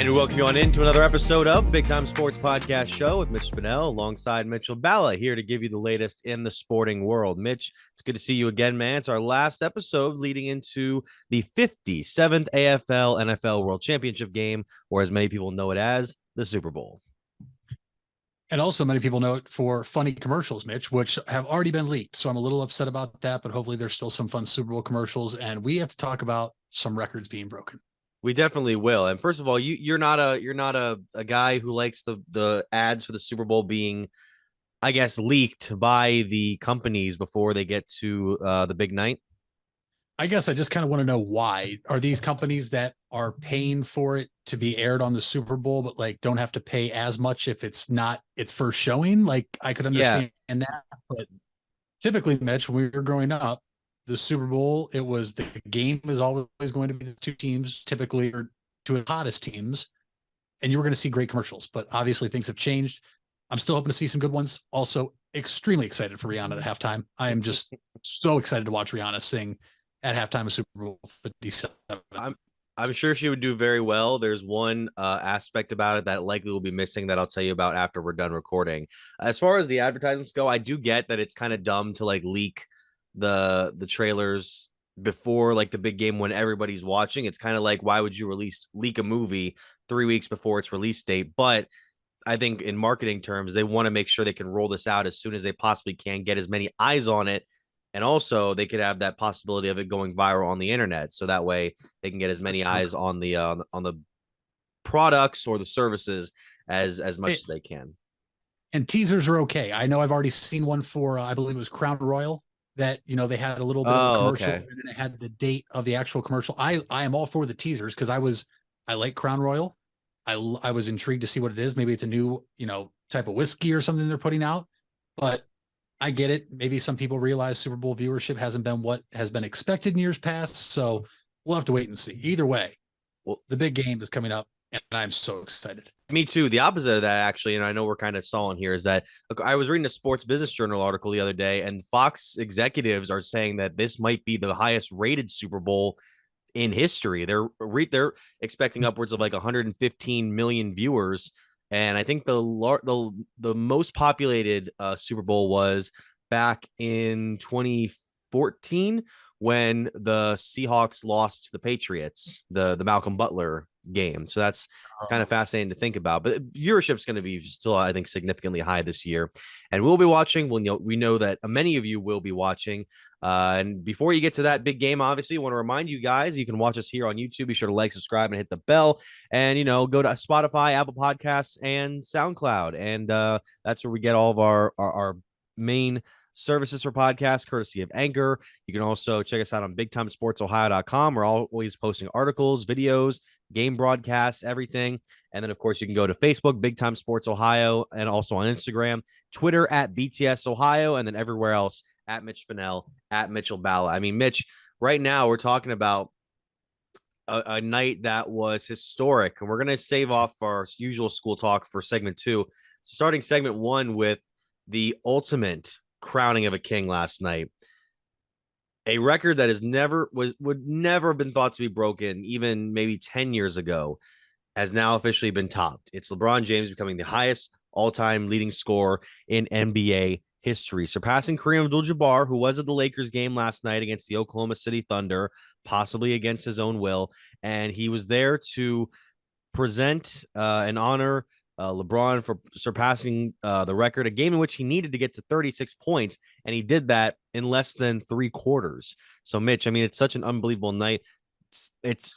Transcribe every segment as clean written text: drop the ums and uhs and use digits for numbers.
And we welcome you on into another episode of Big Time Sports Podcast Show with Mitch Spinell alongside Mitchell Balla, here to give you the latest in the sporting world. Mitch, it's good to see you again, man. It's our last episode leading into the 57th AFL NFL World Championship game, or as many people know it as, the Super Bowl. And also many people know it for funny commercials, Mitch, which have already been leaked. So I'm a little upset about that, but hopefully there's still some fun Super Bowl commercials. And we have to talk about some records being broken. We definitely will. And first of all, you're not a guy who likes the ads for the Super Bowl being, I guess, leaked by the companies before they get to the big night. I guess I just kind of want to know why are these companies that are paying for it to be aired on the Super Bowl, but like don't have to pay as much if it's not its first showing. Like I could understand that, but typically, Mitch, when we were growing up, the Super Bowl, it was the game is always going to be the two teams, typically, or two of the hottest teams, and you were going to see great commercials. But obviously, things have changed. I'm still hoping to see some good ones. Also, extremely excited for Rihanna at halftime. I am just so excited to watch Rihanna sing at halftime of Super Bowl 57. I'm sure she would do very well. There's one aspect about it that likely will be missing that I'll tell you about after we're done recording. As far as the advertisements go, I do get that it's kind of dumb to like leak the trailers before like the big game when everybody's watching. It's kind of like, why would you leak a movie 3 weeks before its release date? But I think in marketing terms, they want to make sure they can roll this out as soon as they possibly can, get as many eyes on it. And also they could have that possibility of it going viral on the internet. So that way they can get as many eyes on the products or the services as much as they can. And teasers are okay. I know I've already seen one for, I believe it was Crown Royal, that, you know, they had a little bit of a commercial and then it had the date of the actual commercial. I am all for the teasers because I like Crown Royal. I was intrigued to see what it is. Maybe it's a new, you know, type of whiskey or something they're putting out, but I get it. Maybe some people realize Super Bowl viewership hasn't been what has been expected in years past. So we'll have to wait and see. Either way, well, the big game is coming up and I'm so excited. Me too. The opposite of that, actually, and I know we're kind of stalling here, is that look, I was reading a Sports Business Journal article the other day, and Fox executives are saying that this might be the highest rated Super Bowl in history. They're expecting upwards of like 115 million viewers. And I think the most populated Super Bowl was back in 2014 when the Seahawks lost to the Patriots, the Malcolm Butler game. So it's kind of fascinating to think about. But viewership is going to be still, I think, significantly high this year. And we'll be watching. We know that many of you will be watching. And before you get to that big game, obviously, I want to remind you guys, you can watch us here on YouTube. Be sure to like, subscribe, and hit the bell. And, you know, go to Spotify, Apple Podcasts, and SoundCloud. And that's where we get all of our main services for podcasts, courtesy of Anchor. You can also check us out on BigTimeSportsOhio.com. We're always posting articles, videos, game broadcasts, everything. And then, of course, you can go to Facebook, Big Time Sports Ohio, and also on Instagram, Twitter at BTS Ohio, and then everywhere else at Mitch Spinell, at Mitchell Balla. I mean, Mitch, right now we're talking about a night that was historic, and we're going to save off our usual school talk for segment 2. So starting segment 1 with the ultimate crowning of a king last night. A record that would never have been thought to be broken, even maybe 10 years ago, has now officially been topped. It's LeBron James becoming the highest all-time leading scorer in NBA history, surpassing Kareem Abdul-Jabbar, who was at the Lakers game last night against the Oklahoma City Thunder, possibly against his own will. And he was there to present and honor LeBron for surpassing the record, a game in which he needed to get to 36 points, and he did that in less than 3 quarters. So, Mitch, I mean, it's such an unbelievable night. It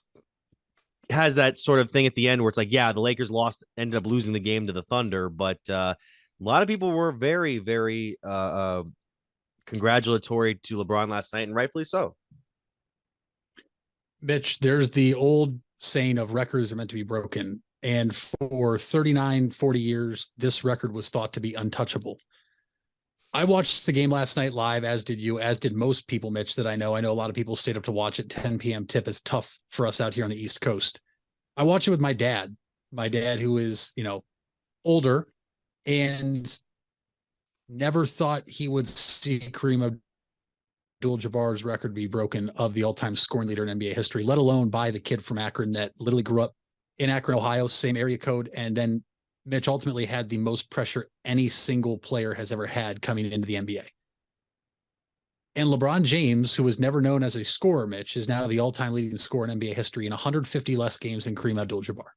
has that sort of thing at the end where it's like, yeah, the Lakers ended up losing the game to the Thunder, but a lot of people were very, very congratulatory to LeBron last night, and rightfully so. Mitch, there's the old saying of records are meant to be broken. And for 39, 40 years, this record was thought to be untouchable. I watched the game last night live, as did you, as did most people, Mitch, that I know. I know a lot of people stayed up to watch at 10 p.m. tip. It's tough for us out here on the East Coast. I watched it with my dad who is, you know, older and never thought he would see Kareem Abdul-Jabbar's record be broken of the all-time scoring leader in NBA history, let alone by the kid from Akron that literally grew up in Akron, Ohio, same area code. And then Mitch ultimately had the most pressure any single player has ever had coming into the NBA. And LeBron James, who was never known as a scorer, Mitch, is now the all-time leading scorer in NBA history in 150 less games than Kareem Abdul-Jabbar.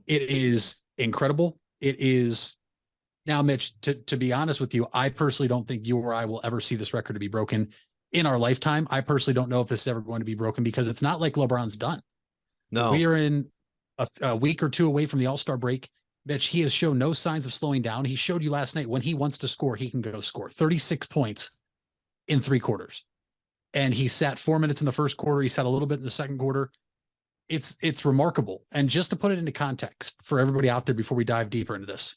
It is incredible. It is now, Mitch, to be honest with you, I personally don't think you or I will ever see this record to be broken in our lifetime. I personally don't know if this is ever going to be broken because it's not like LeBron's done. No, we are in a week or two away from the All-Star break. Mitch, he has shown no signs of slowing down. He showed you last night when he wants to score, he can go score 36 points in 3 quarters. And he sat 4 minutes in the first quarter. He sat a little bit in the second quarter. It's remarkable. And just to put it into context for everybody out there before we dive deeper into this,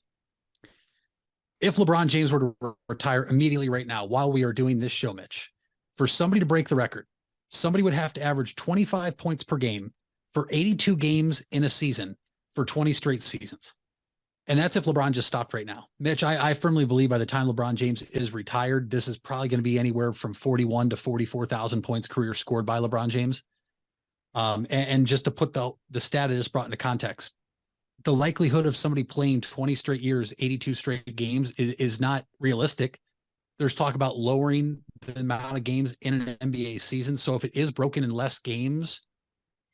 if LeBron James were to retire immediately right now while we are doing this show, Mitch, for somebody to break the record, somebody would have to average 25 points per game for 82 games in a season for 20 straight seasons. And that's if LeBron just stopped right now. Mitch, I firmly believe by the time LeBron James is retired, this is probably going to be anywhere from 41 to 44,000 points career scored by LeBron James. And just to put the stat I just brought into context, the likelihood of somebody playing 20 straight years, 82 straight games is not realistic. There's talk about lowering the amount of games in an NBA season. So if it is broken in less games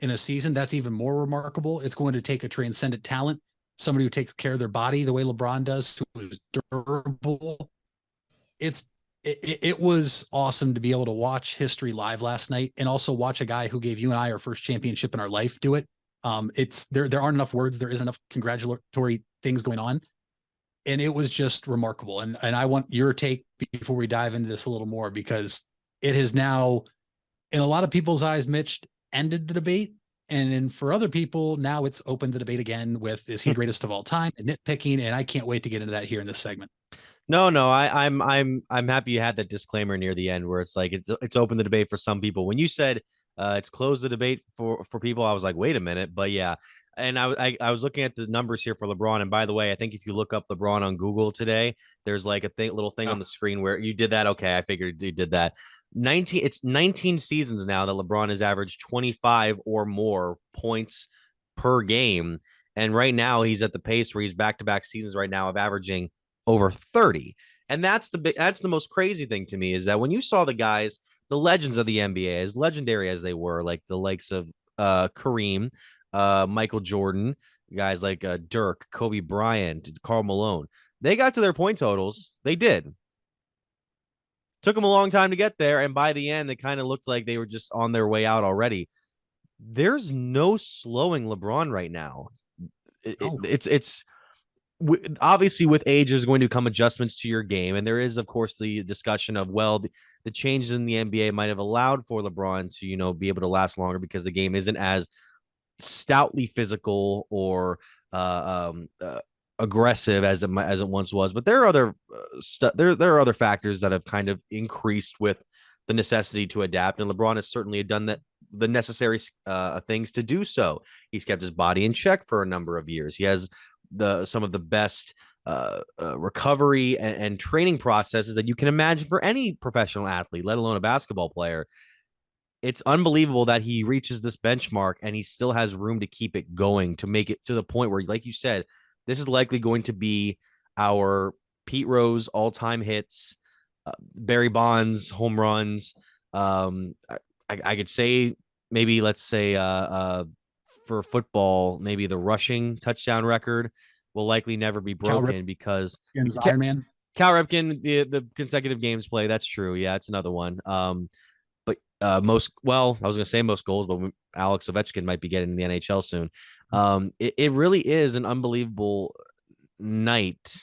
in a season, that's even more remarkable. It's going to take a transcendent talent, somebody who takes care of their body the way LeBron does, who is durable. It was awesome to be able to watch history live last night and also watch a guy who gave you and I our first championship in our life do it. There aren't enough words. There isn't enough congratulatory things going on. And it was just remarkable. And I want your take before we dive into this a little more, because it has now, in a lot of people's eyes, Mitch, ended the debate. And then for other people, now it's opened the debate again with, is he greatest of all time, and nitpicking. And I can't wait to get into that here in this segment. No, I'm happy you had that disclaimer near the end where it's like it's open the debate for some people. When you said it's closed the debate for people, I was like, wait a minute, but yeah. And I was looking at the numbers here for LeBron, and by the way, I think if you look up LeBron on Google today, there's like a little thing on the screen where you did that. Okay, I figured you did that. 19 seasons now that LeBron has averaged 25 or more points per game, and right now he's at the pace where he's back-to-back seasons right now of averaging over 30. And that's the most crazy thing to me, is that when you saw the guys, the legends of the NBA, as legendary as they were, like the likes of Kareem, Michael Jordan, guys like Dirk, Kobe Bryant, Karl Malone, they got to their point totals. They did. Took them a long time to get there, and by the end, they kind of looked like they were just on their way out already. There's no slowing LeBron right now. It's obviously with age there's going to come adjustments to your game, and there is of course the discussion of, well, the changes in the NBA might have allowed for LeBron to be able to last longer because the game isn't as stoutly physical or aggressive as it once was. But there are other there are other factors that have kind of increased with the necessity to adapt, and LeBron has certainly done the necessary things to do so. He's kept his body in check for a number of years. He has some of the best recovery and training processes that you can imagine for any professional athlete, let alone a basketball player. It's unbelievable that he reaches this benchmark and he still has room to keep it going, to make it to the point where, like you said, this is likely going to be our Pete Rose all-time hits, Barry Bonds home runs. I could say maybe, let's say, for football, maybe the rushing touchdown record will likely never be broken because Iron Man. Cal Ripken, the consecutive games play. That's true. Yeah, it's another one. But I was going to say most goals, but Alex Ovechkin might be getting in the NHL soon. It really is an unbelievable night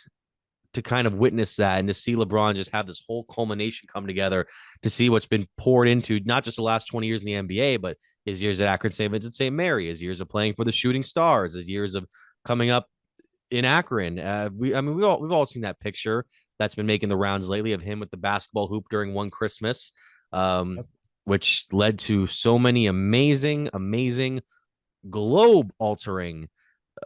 to kind of witness that and to see LeBron just have this whole culmination come together, to see what's been poured into not just the last 20 years in the NBA, but his years at Akron St. Vincent St. Mary, his years of playing for the Shooting Stars, his years of coming up in Akron. We've all seen that picture that's been making the rounds lately of him with the basketball hoop during one Christmas, which led to so many amazing globe altering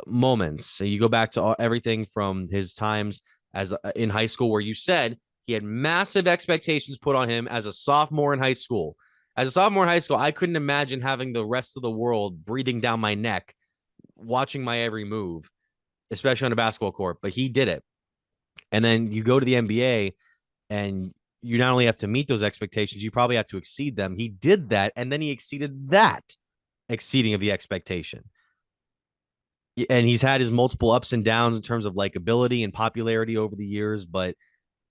moments. So you go back to everything from his times as in high school, where you said he had massive expectations put on him as a sophomore in high school. As a sophomore in high school, I couldn't imagine having the rest of the world breathing down my neck watching my every move, especially on a basketball court, but he did it. And then you go to the NBA and you not only have to meet those expectations, you probably have to exceed them. He did that, and then he exceeded that exceeding of the expectation. And he's had his multiple ups and downs in terms of likability and popularity over the years, but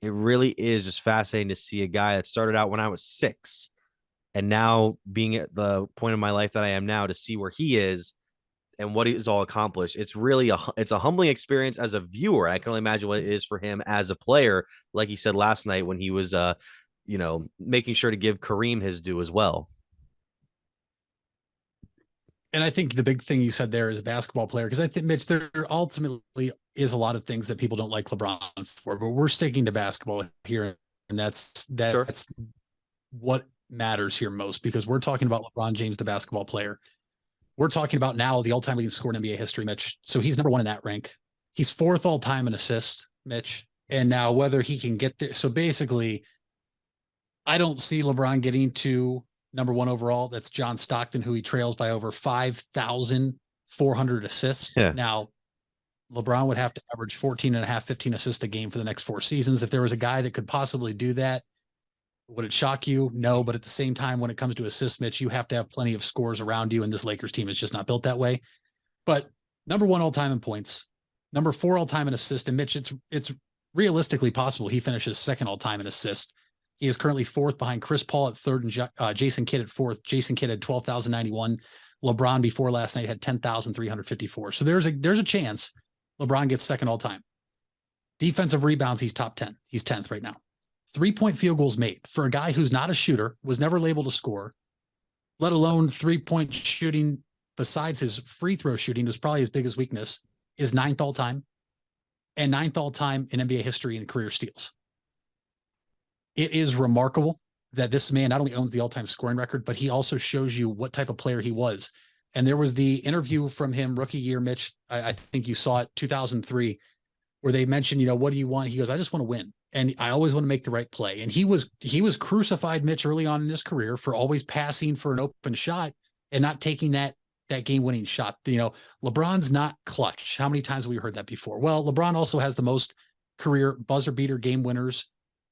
it really is just fascinating to see a guy that started out when I was 6 and now being at the point of my life that I am now, to see where he is and what he's all accomplished. It's really it's a humbling experience as a viewer. I can only imagine what it is for him as a player, like he said last night when he was making sure to give Kareem his due as well. And I think the big thing you said there is a basketball player, because I think, Mitch, there ultimately is a lot of things that people don't like LeBron for, but we're sticking to basketball here. And that's Sure. what matters here most, because we're talking about LeBron James, the basketball player. We're talking about now the all-time leading scorer in NBA history, Mitch. So he's number 1 in that rank. He's 4th all-time in assists, Mitch. And now whether he can get there. So basically, I don't see LeBron getting to number 1 overall. That's John Stockton, who he trails by over 5,400 assists. Yeah. Now, LeBron would have to average 14 and a half, 15 assists a game for the next 4 seasons. If there was a guy that could possibly do that, would it shock you? No. But at the same time, when it comes to assists, Mitch, you have to have plenty of scores around you. And this Lakers team is just not built that way. But number 1 all time in points, number 4 all time in assists. And Mitch, it's realistically possible he finishes 2nd all time in assists. He is currently 4th behind Chris Paul at 3rd and Jason Kidd at 4th. Jason Kidd had 12,091. LeBron before last night had 10,354. So there's a chance LeBron gets 2nd all time. Defensive rebounds, he's top 10. He's 10th right now. 3-point field goals made for a guy who's not a shooter, was never labeled a scorer, let alone 3-point shooting. Besides his free throw shooting, was probably his biggest weakness, is 9th all time and 9th all time in NBA history in career steals. It is remarkable that this man not only owns the all-time scoring record, but he also shows you what type of player he was. And there was the interview from him rookie year, Mitch. I think you saw it, 2003, where they mentioned, what do you want? He goes, I just want to win. And I always want to make the right play. And he was crucified, Mitch, early on in his career for always passing for an open shot and not taking that game-winning shot. LeBron's not clutch. How many times have we heard that before? Well, LeBron also has the most career buzzer beater game winners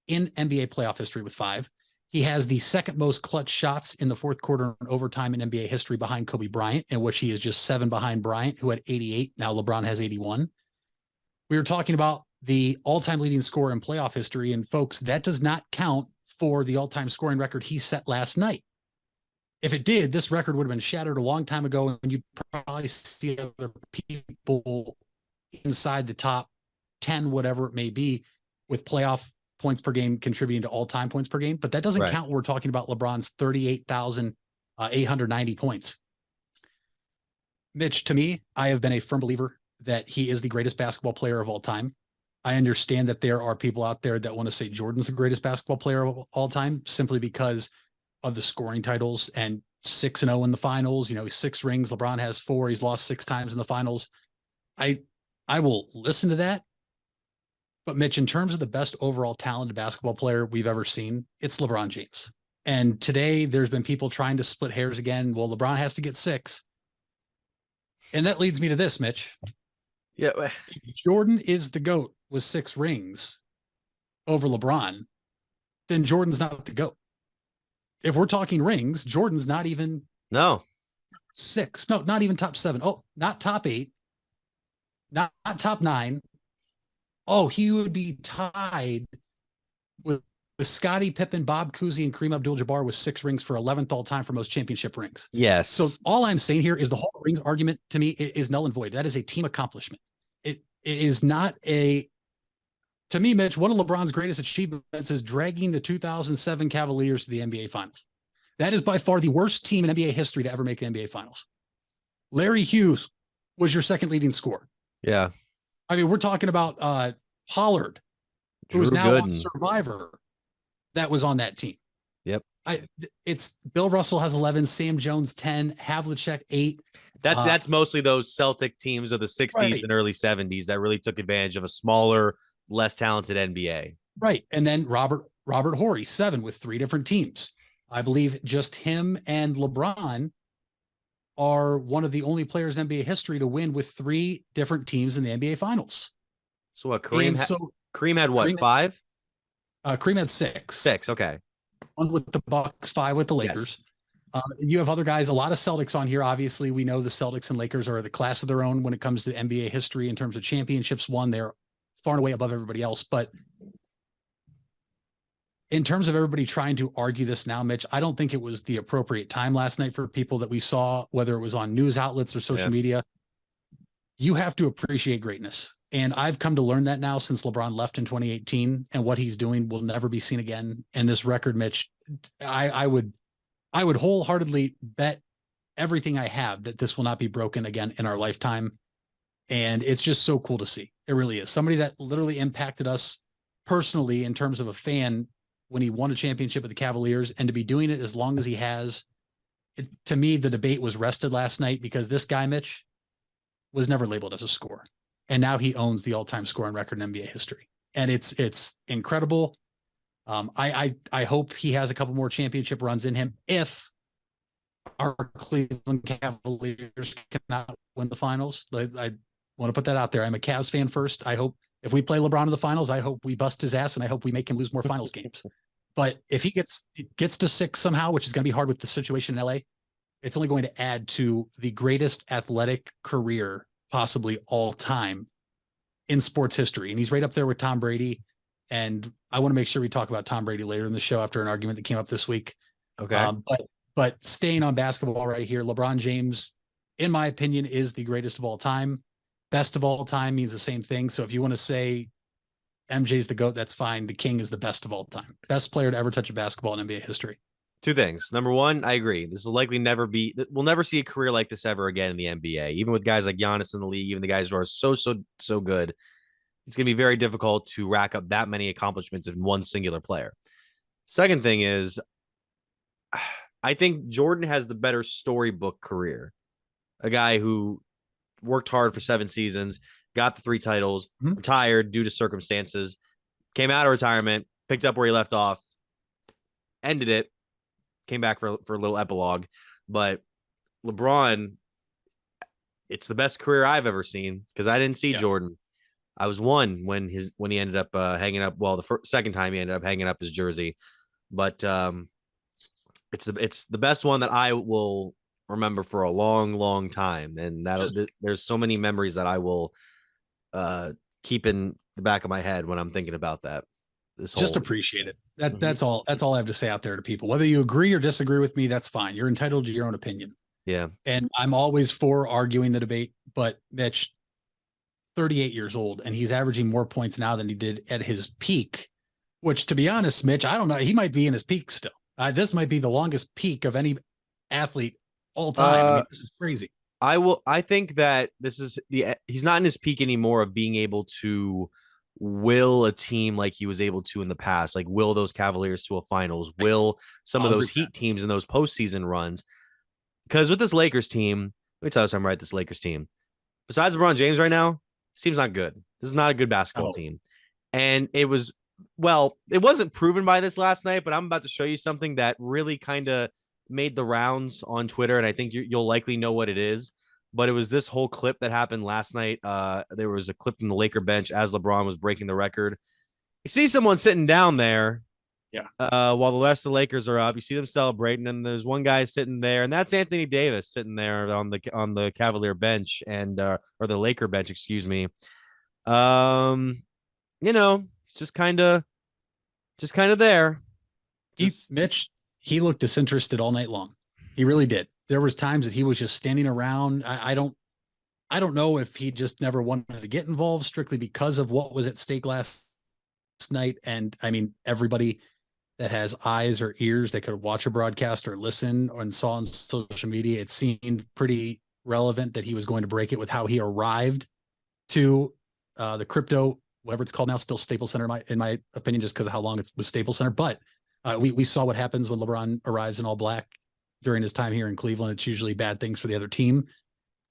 in NBA playoff history with 5. He has the 2nd most clutch shots in the 4th quarter and overtime in NBA history behind Kobe Bryant, in which he is just 7 behind Bryant, who had 88. Now LeBron has 81. We were talking about the all-time leading scorer in playoff history, and folks, that does not count for the all-time scoring record he set last night. If it did, this record would have been shattered a long time ago, and you'd probably see other people inside the top 10, whatever it may be, with playoff points per game contributing to all-time points per game. But that doesn't count when we're talking about LeBron's 38,890 points. Mitch, to me, I have been a firm believer that he is the greatest basketball player of all time. I understand that there are people out there that want to say Jordan's the greatest basketball player of all time, simply because of the scoring titles and 6-0 in the finals. He's 6 rings. LeBron has 4. He's lost 6 times in the finals. I will listen to that. But Mitch, in terms of the best overall talented basketball player we've ever seen, it's LeBron James. And today there's been people trying to split hairs again. Well, LeBron has to get 6. And that leads me to this, Mitch. Yeah. If Jordan is the GOAT with 6 rings over LeBron, then Jordan's not the GOAT. If we're talking rings, Jordan's not even 6. No, not even top 7. Oh, not top 8. Not top 9. Oh, he would be tied with Scottie Pippen, Bob Cousy, and Kareem Abdul-Jabbar with 6 rings for 11th all time for most championship rings. Yes. So all I'm saying here is the whole ring argument to me is null and void. That is a team accomplishment. It is not to me, Mitch, one of LeBron's greatest achievements is dragging the 2007 Cavaliers to the NBA Finals. That is by far the worst team in NBA history to ever make the NBA Finals. Larry Hughes was your 2nd leading scorer. Yeah. I mean, we're talking about Pollard, who is now on Survivor, that was on that team. Yep. It's Bill Russell has 11, Sam Jones 10, Havlicek 8. That's mostly those Celtic teams of the 60s and early 70s that really took advantage of a smaller, less talented NBA. Right. And then Robert Horry, 7 with 3 different teams. I believe just him and LeBron are one of the only players in NBA history to win with 3 different teams in the NBA Finals. So what? And Kareem had what? Kareem, 5? Kareem had 6. 6. Okay. 1 with the Bucks, 5 with the Lakers. Yes. You have other guys, a lot of Celtics on here. Obviously, we know the Celtics and Lakers are the class of their own when it comes to NBA history in terms of championships won. They're far and away above everybody else. But in terms of everybody trying to argue this now, Mitch, I don't think it was the appropriate time last night for people that we saw, whether it was on news outlets or social media. You have to appreciate greatness. And I've come to learn that now since LeBron left in 2018, and what he's doing will never be seen again. And this record, Mitch, I would wholeheartedly bet everything I have that this will not be broken again in our lifetime. And it's just so cool to see. It really is. Somebody that literally impacted us personally in terms of a fan when he won a championship with the Cavaliers, and to be doing it as long as he has. To me, the debate was rested last night because this guy, Mitch, was never labeled as a scorer. And now he owns the all-time scoring record in NBA history. And it's incredible. I hope he has a couple more championship runs in him if our Cleveland Cavaliers cannot win the finals. I want to put that out there. I'm a Cavs fan first. I hope if we play LeBron in the finals, I hope we bust his ass, and I hope we make him lose more finals games. But if he gets to 6 somehow, which is going to be hard with the situation in LA, it's only going to add to the greatest athletic career possibly all time in sports history. And he's right up there with Tom Brady. And I want to make sure we talk about Tom Brady later in the show after an argument that came up this week. Okay. But staying on basketball right here, LeBron James, in my opinion, is the greatest of all time. Best of all time means the same thing. So if you want to say MJ's the GOAT, that's fine. The King is the best of all time. Best player to ever touch a basketball in NBA history. 2 things. Number one, I agree. This will likely never be, we'll never see a career like this ever again in the NBA. Even with guys like Giannis in the league, even the guys who are so good, it's going to be very difficult to rack up that many accomplishments in one singular player. Second thing is, I think Jordan has the better storybook career. A guy who worked hard for 7 seasons, got the 3 titles, retired due to circumstances, came out of retirement, picked up where he left off, ended it, came back for a little epilogue. But LeBron, it's the best career I've ever seen because I didn't see Jordan. I was 1 when he ended up hanging up. Well, the second time he ended up hanging up his jersey, but it's the best one that I will remember for a long time. And there's so many memories that I will keep in the back of my head when I'm thinking about that. Just appreciate it. That's all I have to say out there to people. Whether you agree or disagree with me, that's fine. You're entitled to your own opinion. Yeah. And I'm always for arguing the debate, but Mitch, 38 years old, and he's averaging more points now than he did at his peak, which, to be honest, Mitch, I don't know. He might be in his peak still. This might be the longest peak of any athlete all time. I mean, this is crazy. I think that he's not in his peak anymore of being able to will a team like he was able to in the past, like will those Cavaliers to a finals, will some of those Heat teams in those postseason runs. Because with this Lakers team, let me tell you something right, this Lakers team, besides LeBron James right now, seems not good. This is not a good basketball team. And it wasn't proven by this last night, but I'm about to show you something that really kind of made the rounds on Twitter, and I think you'll likely know what it is. But it was this whole clip that happened last night. There was a clip from the Laker bench as LeBron was breaking the record. You see someone sitting down there, while the rest of the Lakers are up. You see them celebrating, and there's one guy sitting there, and that's Anthony Davis sitting there on the Cavalier bench or the Laker bench, excuse me. Just kind of there. Mitch, he looked disinterested all night long. He really did. There was times that he was just standing around. I don't know if he just never wanted to get involved strictly because of what was at stake last night. And I mean, everybody that has eyes or ears that could watch a broadcast or listen and saw on social media, it seemed pretty relevant that he was going to break it with how he arrived to the crypto, whatever it's called now, still Staples Center, in my opinion, just because of how long it was Staples Center. But we saw what happens when LeBron arrives in all black during his time here in Cleveland. It's usually bad things for the other team.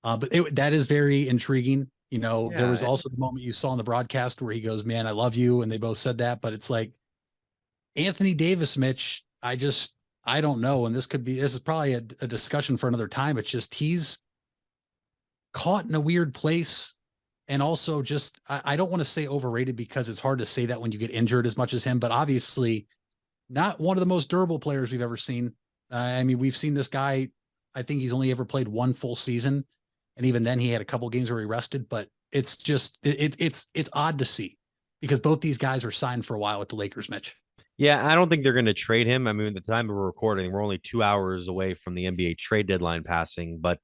But that is very intriguing. There was also the moment you saw in the broadcast where he goes, "Man, I love you." And they both said that, but it's like Anthony Davis, Mitch, I don't know. And this is probably a discussion for another time. It's just, he's caught in a weird place. And also just, I don't want to say overrated, because it's hard to say that when you get injured as much as him, but obviously not one of the most durable players we've ever seen. I mean, we've seen this guy, I think he's only ever played one full season. And even then he had a couple games where he rested, but it's just, it's odd to see, because both these guys are signed for a while with the Lakers, Mitch. Yeah, I don't think they're going to trade him. I mean, at the time we're recording, we're only 2 hours away from the NBA trade deadline passing, but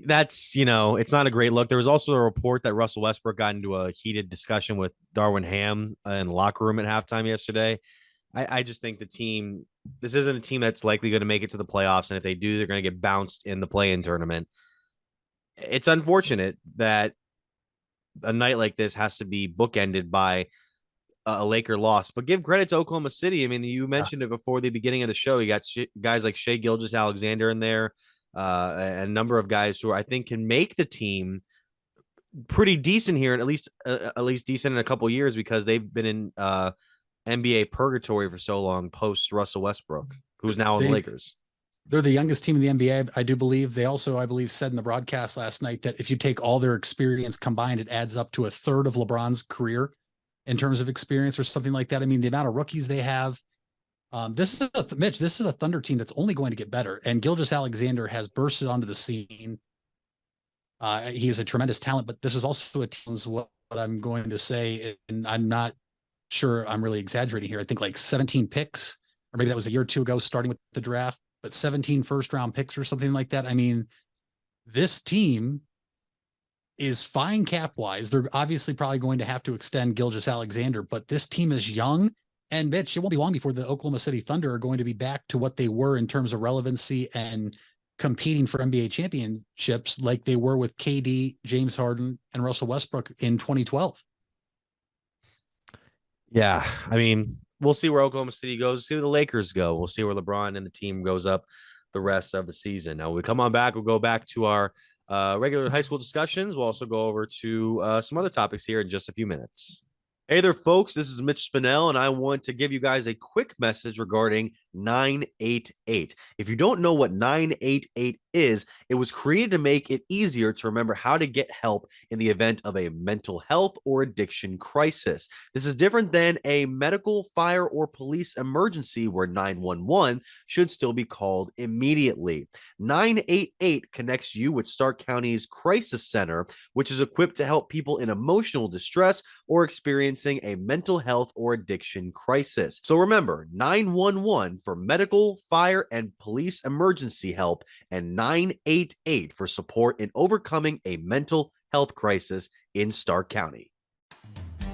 that's, it's not a great look. There was also a report that Russell Westbrook got into a heated discussion with Darwin Ham in the locker room at halftime yesterday. I just think this isn't a team that's likely going to make it to the playoffs. And if they do, they're going to get bounced in the play-in tournament. It's unfortunate that a night like this has to be bookended by a Laker loss, but give credit to Oklahoma City. I mean, you mentioned it before the beginning of the show. You got guys like Shai Gilgeous-Alexander in there, a number of guys who I think can make the team pretty decent here, and at least decent in a couple of years, because they've been in NBA purgatory for so long post Russell Westbrook, who's now on the Lakers. They're the youngest team in the NBA, I do believe. They also, I believe, said in the broadcast last night that if you take all their experience combined, it adds up to a third of LeBron's career in terms of experience or something like that. I mean, the amount of rookies they have. This is a Thunder team that's only going to get better. And Gilgeous-Alexander has bursted onto the scene. He is a tremendous talent, but this is also a team, what I'm going to say, and I'm not sure I'm really exaggerating here. I think like 17 picks, or maybe that was a year or two ago, starting with the draft, but 17 first-round picks or something like that. I mean, this team is fine cap-wise. They're obviously probably going to have to extend Gilgeous-Alexander, but this team is young. And Mitch, it won't be long before the Oklahoma City Thunder are going to be back to what they were in terms of relevancy and competing for NBA championships, like they were with KD, James Harden, and Russell Westbrook in 2012. Yeah, I mean, we'll see where Oklahoma City goes. We'll see where the Lakers go. We'll see where LeBron and the team goes up the rest of the season. Now, when we come on back, we'll go back to our regular high school discussions. We'll also go over to some other topics here in just a few minutes. Hey there, folks. This is Mitch Spinell, and I want to give you guys a quick message regarding 988. If you don't know what 988 is, it was created to make it easier to remember how to get help in the event of a mental health or addiction crisis. This is different than a medical, fire, or police emergency where 911 should still be called immediately. 988 connects you with Stark County's Crisis Center, which is equipped to help people in emotional distress or experiencing a mental health or addiction crisis. So remember, 911 for medical, fire, and police emergency help, and 988 for support in overcoming a mental health crisis in Stark County.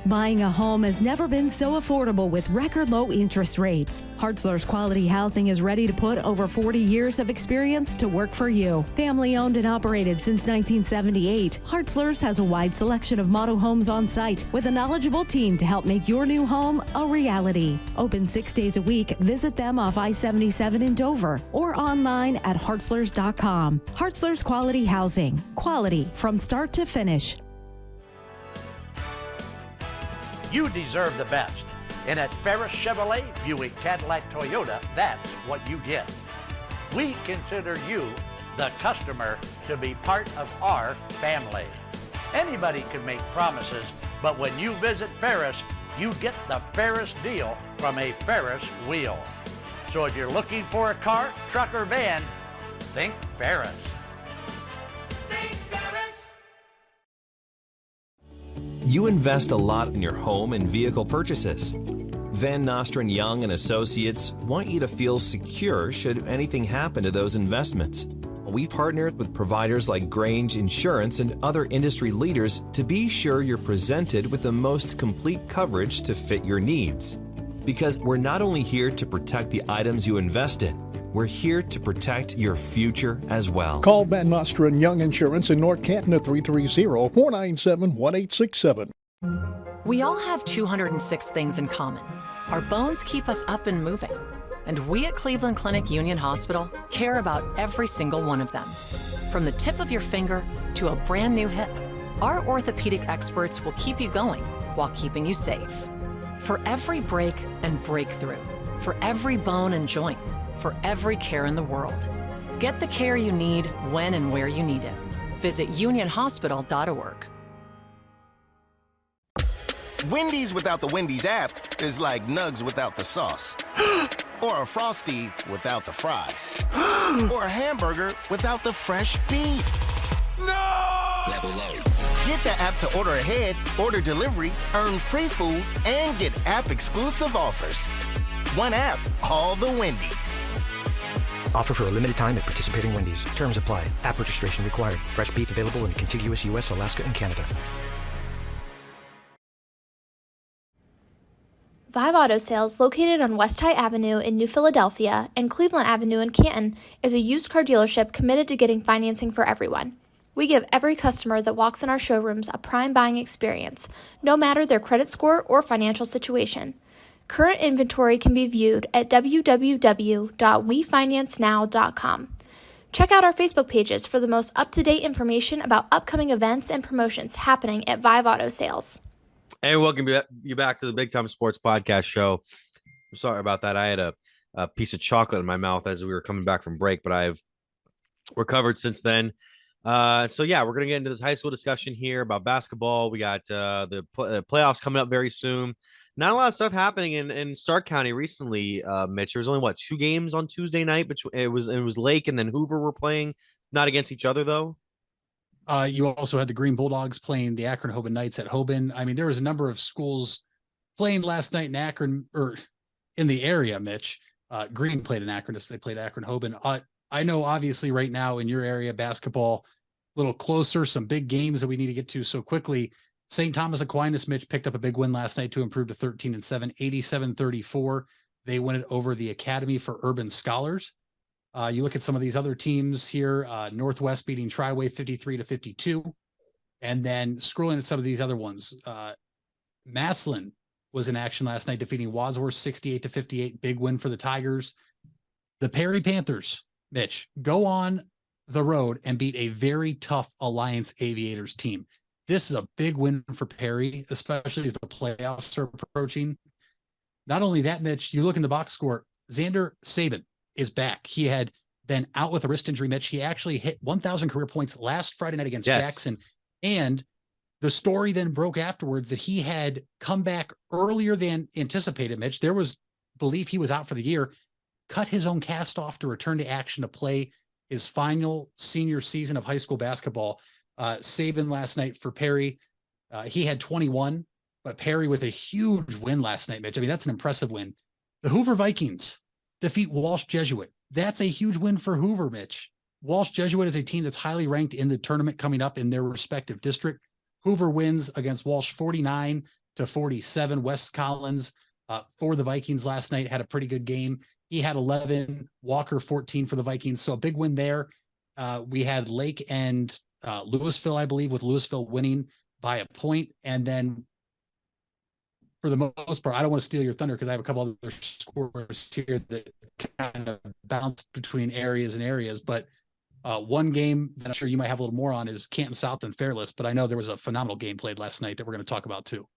Buying a home has never been so affordable with record low interest rates. Hartzler's Quality Housing is ready to put over 40 years of experience to work for you. Family owned and operated since 1978, Hartzler's has a wide selection of model homes on site with a knowledgeable team to help make your new home a reality. Open 6 days a week. Visit them off I-77 in Dover or online at hartzlers.com. Hartzler's Quality Housing. Quality from start to finish. You deserve the best. And at Ferris Chevrolet, Buick, Cadillac, Toyota, that's what you get. We consider you, the customer, to be part of our family. Anybody can make promises, but when you visit Ferris, you get the Ferris deal from a Ferris wheel. So if you're looking for a car, truck, or van, think Ferris. You invest a lot in your home and vehicle purchases. Van Nostrand Young and Associates want you to feel secure should anything happen to those investments. We partner with providers like Grange Insurance and other industry leaders to be sure you're presented with the most complete coverage to fit your needs. Because we're not only here to protect the items you invest in, we're here to protect your future as well. Call Van Nostrand Young Insurance in North Canton at 330-497-1867. We all have 206 things in common. Our bones keep us up and moving. And we at Cleveland Clinic Union Hospital care about every single one of them. From the tip of your finger to a brand new hip, our orthopedic experts will keep you going while keeping you safe. For every break and breakthrough, For every bone and joint, for every care in the world. Get the care you need when and where you need it. Visit unionhospital.org. Wendy's without the Wendy's app is like Nugs without the sauce. Or a Frosty without the fries. Or a hamburger without the fresh beef. No! Level up. Get the app to order ahead, order delivery, earn free food, and get app-exclusive offers. One app, all the Wendy's. Offer for a limited time at participating Wendy's. Terms apply. App registration required. Fresh beef available in the contiguous U.S., Alaska, and Canada. Vive Auto Sales, located on West High Avenue in New Philadelphia and Cleveland Avenue in Canton, is a used car dealership committed to getting financing for everyone. We give every customer that walks in our showrooms a prime buying experience, no matter their credit score or financial situation. Current inventory can be viewed at www.wefinancenow.com. Check out our Facebook pages for the most up-to-date information about upcoming events and promotions happening at Vive Auto Sales. And welcome you back to the Big Time Sports Podcast Show. I'm sorry about that. I had a piece of chocolate in my mouth as we were coming back from break, but I've recovered since then. So yeah, we're going to get into this high school discussion here about basketball. We got the playoffs coming up very soon. Not a lot of stuff happening in Stark County recently, Mitch. There was only 2 games on Tuesday night, but it was Lake and then Hoover were playing, not against each other though. You also had the Green Bulldogs playing the Akron Hoban Knights at Hoban. I mean, there was a number of schools playing last night in Akron or in the area, Mitch. Green played in Akron, so they played Akron Hoban. I know obviously right now in your area, basketball a little closer, some big games that we need to get to so quickly. St. Thomas Aquinas, Mitch, picked up a big win last night to improve to 13-7, 87-34. They win it over the Academy for Urban Scholars. You look at some of these other teams here, Northwest beating Triway 53-52. And then scrolling at some of these other ones, Massillon was in action last night, defeating Wadsworth 68-58. Big win for the Tigers. The Perry Panthers, Mitch, go on the road and beat a very tough Alliance Aviators team. This is a big win for Perry, especially as the playoffs are approaching. Not only that, Mitch, you look in the box score, Xander Sabin is back. He had been out with a wrist injury, Mitch. He actually hit 1,000 career points last Friday night against Jackson. And the story then broke afterwards that he had come back earlier than anticipated, Mitch. There was belief he was out for the year, cut his own cast off to return to action to play his final senior season of high school basketball. Sabin last night for Perry, he had 21, but Perry with a huge win last night, Mitch. I mean, that's an impressive win. The Hoover Vikings defeat Walsh Jesuit. That's a huge win for Hoover, Mitch. Walsh Jesuit is a team that's highly ranked in the tournament coming up in their respective district. Hoover wins against Walsh 49-47. West Collins for the Vikings last night had a pretty good game. He had 11, Walker 14 for the Vikings. So a big win there. We had Lake and Louisville, I believe, with Louisville winning by a point. And then for the most part, I don't want to steal your thunder because I have a couple other scores here that kind of bounce between areas and areas. But one game that I'm sure you might have a little more on is Canton South and Fairless. But I know there was a phenomenal game played last night that we're going to talk about too.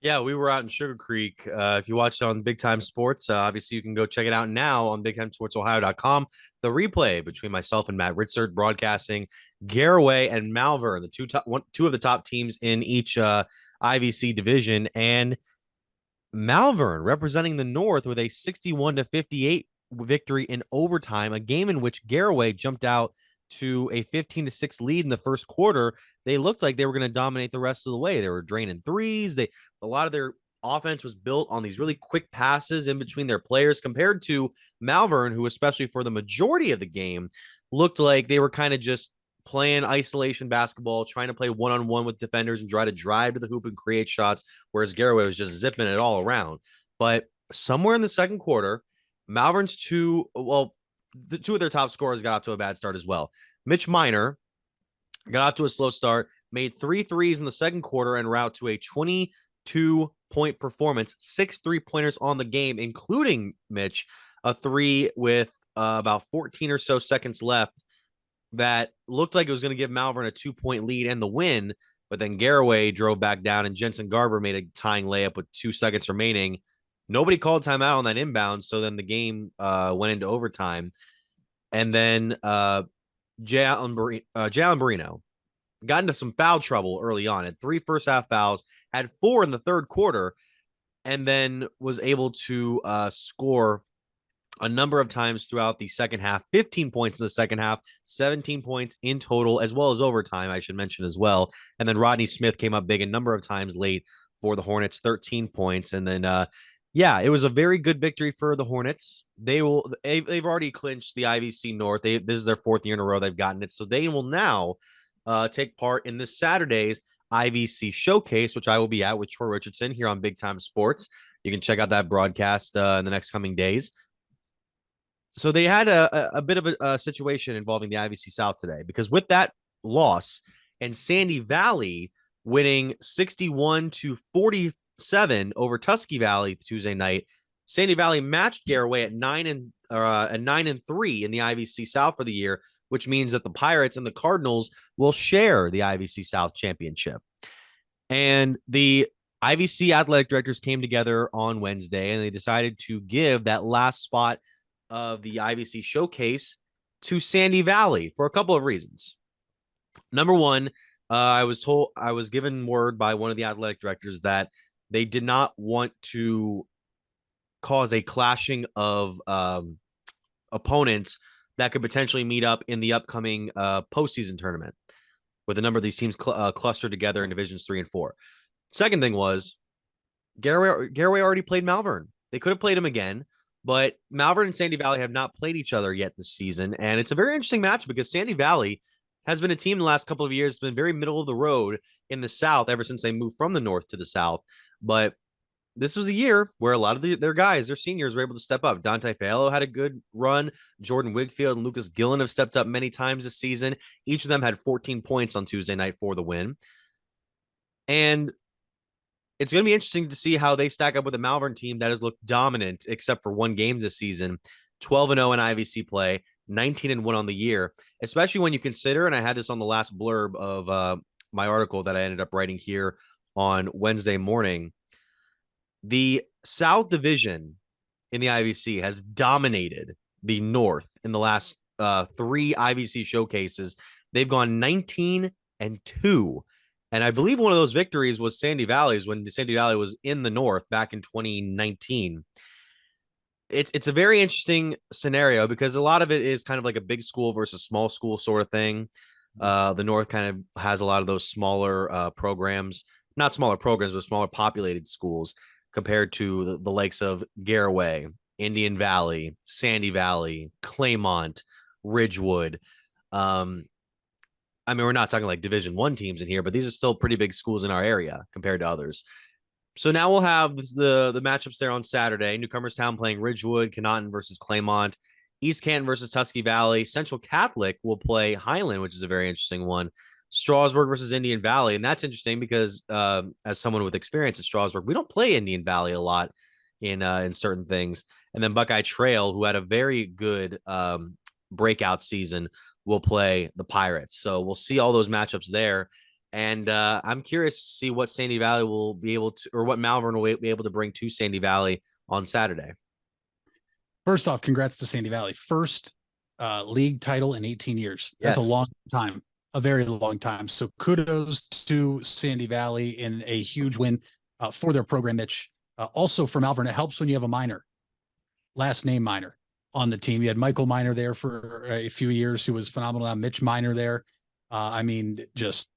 Yeah, we were out in Sugar Creek. If you watched it on Big Time Sports, obviously you can go check it out now on BigTimeSportsOhio.com. The replay between myself and Matt Ritzert broadcasting Garaway and Malvern, the two of the top teams in each IVC division, and Malvern representing the North with a 61-58 victory in overtime, a game in which Garaway jumped out to a 15-6 lead in the first quarter. They looked like they were going to dominate the rest of the way. They were draining threes. A lot of their offense was built on these really quick passes in between their players compared to Malvern, who, especially for the majority of the game, looked like they were kind of just playing isolation basketball, trying to play one-on-one with defenders and try to drive to the hoop and create shots, whereas Garaway was just zipping it all around. But somewhere in the second quarter, Malvern's two of their top scorers got off to a bad start as well. Mitch Miner got off to a slow start, made 3 threes in the second quarter en route to a 22-point performance, 6 3-pointers on the game, including Mitch, a 3 with about 14 or so seconds left that looked like it was going to give Malvern a 2-point lead and the win, but then Garaway drove back down and Jensen Garber made a tying layup with 2 seconds remaining Nobody called timeout on that inbound, so then the game went into overtime. And then Jalen Barino got into some foul trouble early on. Had 3 first-half fouls, had 4 in the third quarter, and then was able to score a number of times throughout the second half. 15 points in the second half, 17 points in total, as well as overtime, I should mention as well. And then Rodney Smith came up big a number of times late for the Hornets, 13 points. And then, it was a very good victory for the Hornets. They've already clinched the IVC North. This is their 4th year in a row they've gotten it. So they will now take part in this Saturday's IVC Showcase, which I will be at with Troy Richardson here on Big Time Sports. You can check out that broadcast in the next coming days. So they had a bit of a situation involving the IVC South today, because with that loss and Sandy Valley winning 61-47 over Tusky Valley Tuesday night, Sandy Valley matched Garaway at 9-3 in the IVC South for the year, which means that the Pirates and the Cardinals will share the IVC South championship. And the IVC athletic directors came together on Wednesday, and they decided to give that last spot of the IVC Showcase to Sandy Valley for a couple of reasons. Number one, I was given word by one of the athletic directors that they did not want to cause a clashing of opponents that could potentially meet up in the upcoming postseason tournament, with a number of these teams clustered together in divisions 3 and 4. Second thing was Garaway already played Malvern. They could have played him again, but Malvern and Sandy Valley have not played each other yet this season. And it's a very interesting match because Sandy Valley has been a team in the last couple of years, it's been very middle of the road in the South ever since they moved from the North to the South. But this was a year where a lot of their guys, their seniors, were able to step up. Dante Fialo had a good run. Jordan Wigfield and Lucas Gillen have stepped up many times this season. Each of them had 14 points on Tuesday night for the win. And it's going to be interesting to see how they stack up with a Malvern team that has looked dominant, except for one game this season, 12-0 in IVC play, 19-1 on the year, especially when you consider, and I had this on the last blurb of my article that I ended up writing here on Wednesday morning, the South Division in the IVC has dominated the North in the last 3 IVC showcases. They've gone 19-2. And I believe one of those victories was Sandy Valley's when Sandy Valley was in the North back in 2019. It's a very interesting scenario because a lot of it is kind of like a big school versus small school sort of thing. The North kind of has a lot of those smaller programs, not smaller programs, but smaller populated schools compared to the likes of Garaway, Indian Valley, Sandy Valley, Claymont, Ridgewood. I mean, we're not talking like Division I teams in here, but these are still pretty big schools in our area compared to others. So now we'll have the matchups there on Saturday. Newcomerstown playing Ridgewood, Connaughton versus Claymont, East Canton versus Tusky Valley. Central Catholic will play Highland, which is a very interesting one. Strasburg versus Indian Valley. And that's interesting because as someone with experience at Strasburg, we don't play Indian Valley a lot in certain things. And then Buckeye Trail, who had a very good breakout season, will play the Pirates. So we'll see all those matchups there. And I'm curious to see what Sandy Valley will be able to, or what Malvern will be able to bring to Sandy Valley on Saturday. First off, congrats to Sandy Valley. First league title in 18 years. That's a long time, a very long time. So kudos to Sandy Valley in a huge win for their program, Mitch. Also for Malvern, it helps when you have a minor, last name minor on the team. You had Michael Minor there for a few years, who was phenomenal. Mitch Minor there. I mean, just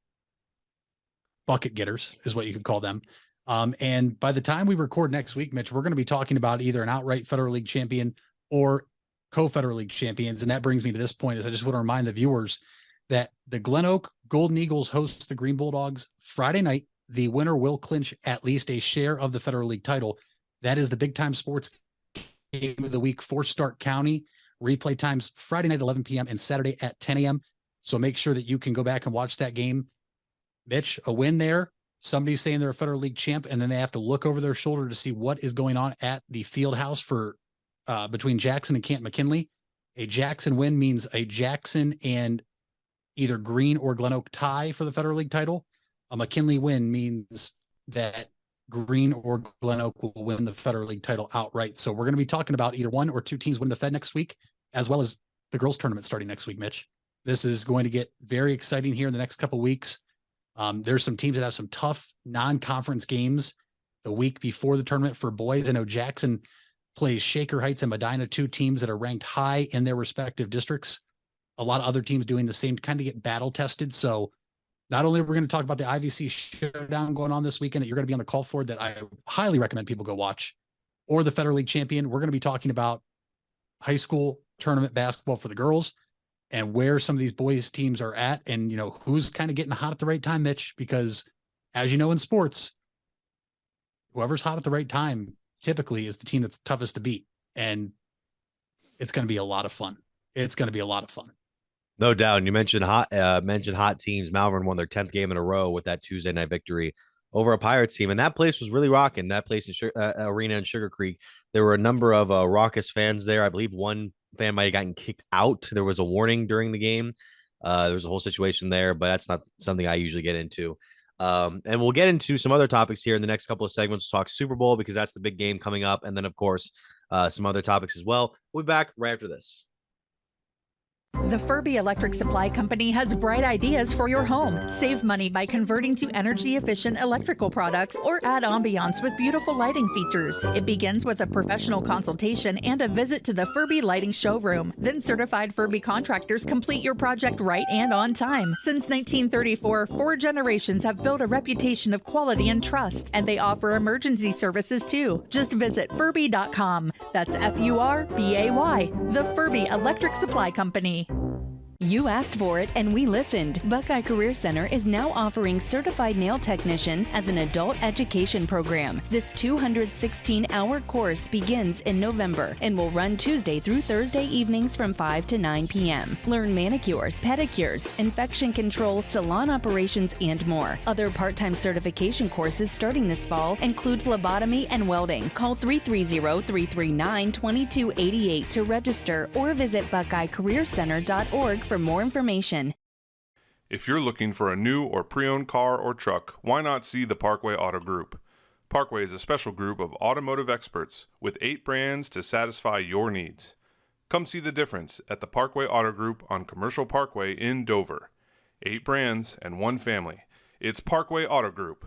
bucket getters is what you could call them. And by the time we record next week, Mitch, we're going to be talking about either an outright Federal League champion or co-Federal League champions. And that brings me to this point, is I just want to remind the viewers that the Glen Oak Golden Eagles host the Green Bulldogs Friday night. The winner will clinch at least a share of the Federal League title. That is the Big Time Sports Game of the Week for Stark County. Replay times Friday night, 11 p.m. and Saturday at 10 a.m. So make sure that you can go back and watch that game. Mitch, a win there. Somebody's saying they're a Federal League champ, and then they have to look over their shoulder to see what is going on at the field house for between Jackson and Canton McKinley. A Jackson win means a Jackson and either Green or Glen Oak tie for the Federal League title. A McKinley win means that Green or Glen Oak will win the Federal League title outright. So we're going to be talking about either one or two teams win the Fed next week, as well as the girls tournament starting next week, Mitch. This is going to get very exciting here in the next couple of weeks. There's some teams that have some tough non-conference games the week before the tournament for boys. I know Jackson plays Shaker Heights and Medina, two teams that are ranked high in their respective districts. A lot of other teams doing the same to kind of get battle tested. So not only are we going to talk about the IVC showdown going on this weekend that you're going to be on the call for, that I highly recommend people go watch, or the Federal League champion, we're going to be talking about high school tournament basketball for the girls and where some of these boys teams are at, and, you know, who's kind of getting hot at the right time, Mitch, because as you know, in sports, whoever's hot at the right time typically is the team that's toughest to beat. And it's going to be a lot of fun. It's going to be a lot of fun. No doubt. And you mentioned hot teams. Malvern won their 10th game in a row with that Tuesday night victory over a Pirates team. And that place was really rocking. That place in arena in Sugar Creek. There were a number of raucous fans there. I believe one fan might have gotten kicked out. There was a warning during the game. There was a whole situation there, but that's not something I usually get into. And we'll get into some other topics here in the next couple of segments. We'll talk Super Bowl because that's the big game coming up. And then, of course, some other topics as well. We'll be back right after this. The Furby Electric Supply Company has bright ideas for your home. Save money by converting to energy-efficient electrical products or add ambiance with beautiful lighting features. It begins with a professional consultation and a visit to the Furby Lighting Showroom. Then certified Furby contractors complete your project right and on time. Since 1934, 4 generations have built a reputation of quality and trust, and they offer emergency services too. Just visit Furby.com. That's F-U-R-B-A-Y. The Furby Electric Supply Company. You asked for it and we listened. Buckeye Career Center is now offering Certified Nail Technician as an adult education program. This 216-hour course begins in November and will run Tuesday through Thursday evenings from 5 to 9 p.m. Learn manicures, pedicures, infection control, salon operations, and more. Other part-time certification courses starting this fall include phlebotomy and welding. Call 330-339-2288 to register or visit BuckeyeCareerCenter.org for more information. If you're looking for a new or pre-owned car or truck, why not see the Parkway Auto Group? Parkway is a special group of automotive experts with 8 brands to satisfy your needs. Come see the difference at the Parkway Auto Group on Commercial Parkway in Dover. 8 brands and 1 family. It's Parkway Auto Group.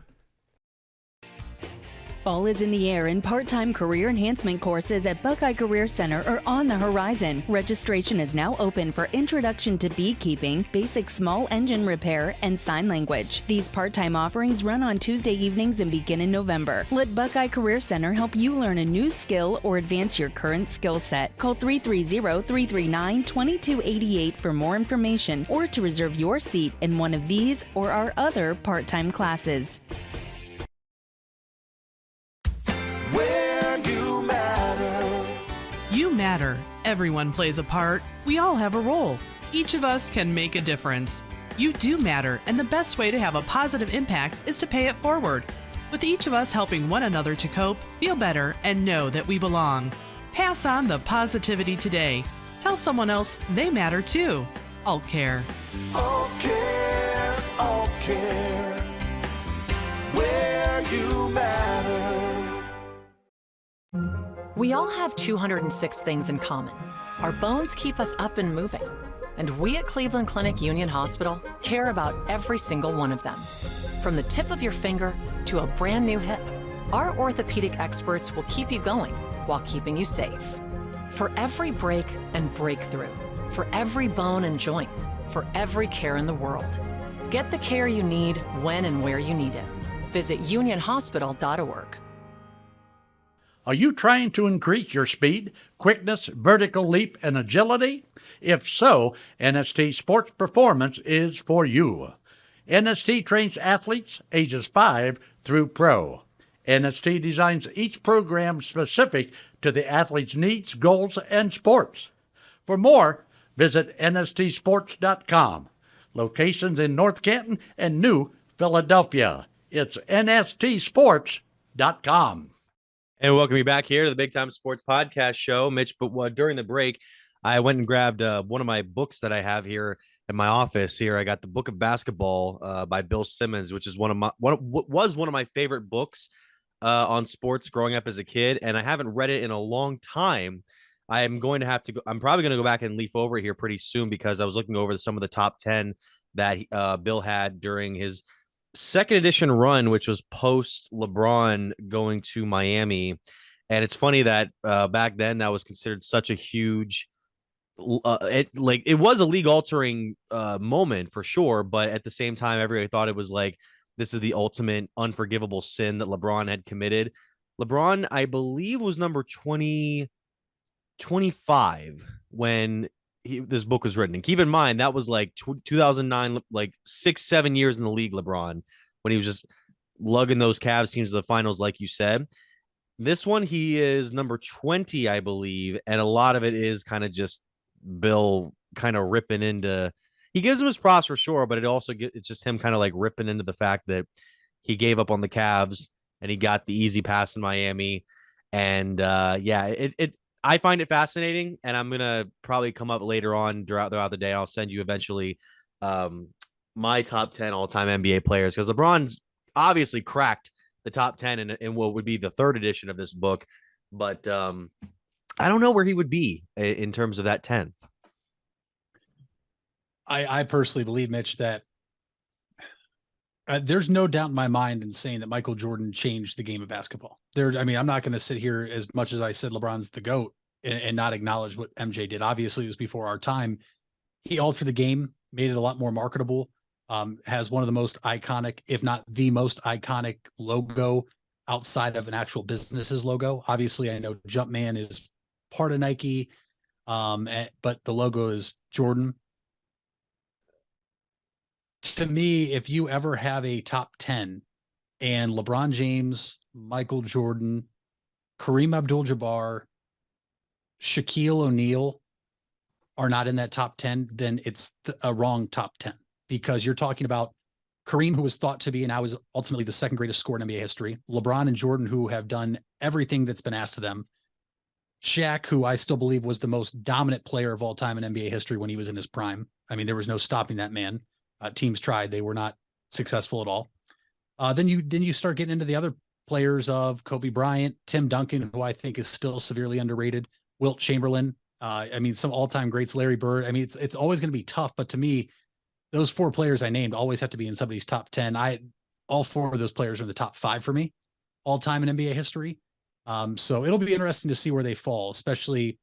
Fall is in the air and part-time career enhancement courses at Buckeye Career Center are on the horizon. Registration is now open for Introduction to Beekeeping, Basic Small Engine Repair, and Sign Language. These part-time offerings run on Tuesday evenings and begin in November. Let Buckeye Career Center help you learn a new skill or advance your current skill set. Call 330-339-2288 for more information or to reserve your seat in one of these or our other part-time classes. You matter. Everyone plays a part. We all have a role. Each of us can make a difference. You do matter, and the best way to have a positive impact is to pay it forward. With each of us helping one another to cope, feel better, and know that we belong. Pass on the positivity today. Tell someone else they matter too. All care. All care, all care. Where you matter. We all have 206 things in common. Our bones keep us up and moving. And we at Cleveland Clinic Union Hospital care about every single one of them. From the tip of your finger to a brand new hip, our orthopedic experts will keep you going while keeping you safe. For every break and breakthrough, for every bone and joint, for every care in the world. Get the care you need when and where you need it. Visit unionhospital.org. Are you trying to increase your speed, quickness, vertical leap, and agility? If so, NST Sports Performance is for you. NST trains athletes ages 5 through pro. NST designs each program specific to the athlete's needs, goals, and sports. For more, visit nstsports.com. Locations in North Canton and New Philadelphia. It's nstsports.com. And welcome you back here to the Big Time Sports Podcast Show, Mitch. But during the break, I went and grabbed one of my books that I have here in my office. Here, I got the Book of Basketball by Bill Simmons, which is was one of my favorite books on sports growing up as a kid, and I haven't read it in a long time. I am going to have to go. I'm probably going to go back and leaf over here pretty soon because I was looking over some of the top 10 that Bill had during his second edition run, which was post LeBron going to Miami. And it's funny that back then that was considered such a huge, it was a league altering moment for sure. But at the same time, everybody thought it was like, this is the ultimate unforgivable sin that LeBron had committed. LeBron, I believe, was number 25 when this book was written. And keep in mind, that was like 2009, like 6-7 years in the league, LeBron, when he was just lugging those Cavs teams to the finals, like you said. This one, he is number 20, I believe. And a lot of it is kind of just Bill kind of ripping into, he gives him his props for sure, but it's just him kind of like ripping into the fact that he gave up on the Cavs and he got the easy pass in Miami. And I find it fascinating, and I'm gonna probably come up later on throughout the day. I'll send you eventually my top 10 all-time NBA players, because LeBron's obviously cracked the top 10 in what would be the third edition of this book, but I don't know where he would be in terms of that 10. I personally believe, Mitch, that there's no doubt in my mind in saying that Michael Jordan changed the game of basketball. I'm not going to sit here, as much as I said LeBron's the GOAT, and not acknowledge what MJ did. Obviously, it was before our time. He altered the game, made it a lot more marketable, has one of the most iconic, if not the most iconic logo outside of an actual business's logo. Obviously, I know Jumpman is part of Nike, but the logo is Jordan. To me, if you ever have a top 10 and LeBron James, Michael Jordan, Kareem Abdul-Jabbar, Shaquille O'Neal are not in that top 10, then it's a wrong top 10, because you're talking about Kareem, who was thought to be, and now is ultimately the second greatest scorer in NBA history. LeBron and Jordan, who have done everything that's been asked of them. Shaq, who I still believe was the most dominant player of all time in NBA history when he was in his prime. I mean, there was no stopping that man. Teams tried, they were not successful at all. Then you start getting into the other players of Kobe Bryant, Tim Duncan, who I think is still severely underrated, Wilt Chamberlain. Some all-time greats, Larry Bird. It's always going to be tough, but to me, those four players I named always have to be in somebody's top 10. All four of those players are in the top 5 for me, all time in NBA history. So it'll be interesting to see where they fall, especially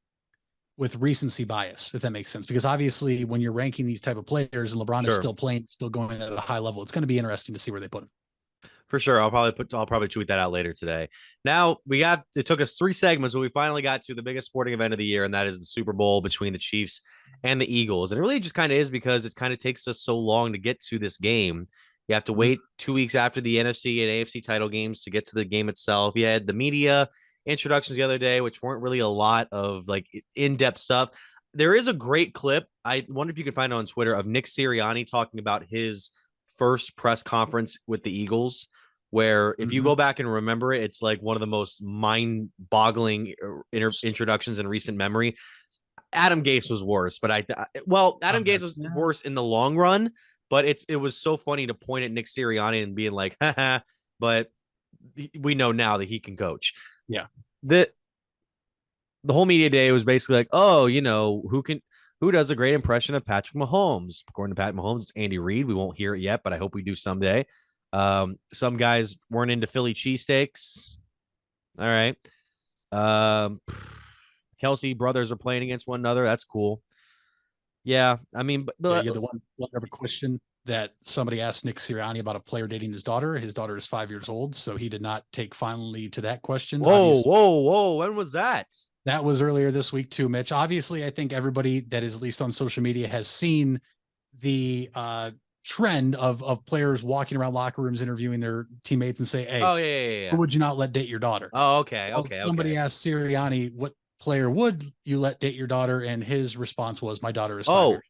with recency bias, if that makes sense. Because obviously when you're ranking these type of players and LeBron is still playing, still going at a high level, it's going to be interesting to see where they put him. For sure. I'll probably tweet that out later today. Now it took us 3 segments, but we finally got to the biggest sporting event of the year, and that is the Super Bowl between the Chiefs and the Eagles. And it really just kind of is, because it kind of takes us so long to get to this game. You have to wait 2 weeks after the NFC and AFC title games to get to the game itself. You had the media introductions the other day, which weren't really a lot of like in-depth stuff. There is a great clip, I wonder if you can find it on Twitter, of Nick Sirianni talking about his first press conference with the Eagles, where if you go back and remember it, it's like one of the most mind-boggling introductions in recent memory. Adam Gase was worse, but Adam Gase was worse in the long run, but it was so funny to point at Nick Sirianni and being like, haha, but we know now that he can coach. Yeah. The whole media day was basically like, oh, who does a great impression of Patrick Mahomes? According to Pat Mahomes, it's Andy Reid. We won't hear it yet, but I hope we do someday. Some guys weren't into Philly cheesesteaks. All right. Kelsey brothers are playing against one another. That's cool. Yeah. But you're the one other question that somebody asked Nick Sirianni about a player dating his daughter. His daughter is 5 years old, so he did not take finally to that question. Whoa. When was that? That was earlier this week too, Mitch. Obviously, I think everybody that is at least on social media has seen the trend of players walking around locker rooms interviewing their teammates and say, hey, who would you not let date your daughter? Oh, okay. Somebody asked Sirianni, what player would you let date your daughter? And his response was, my daughter is 5 years.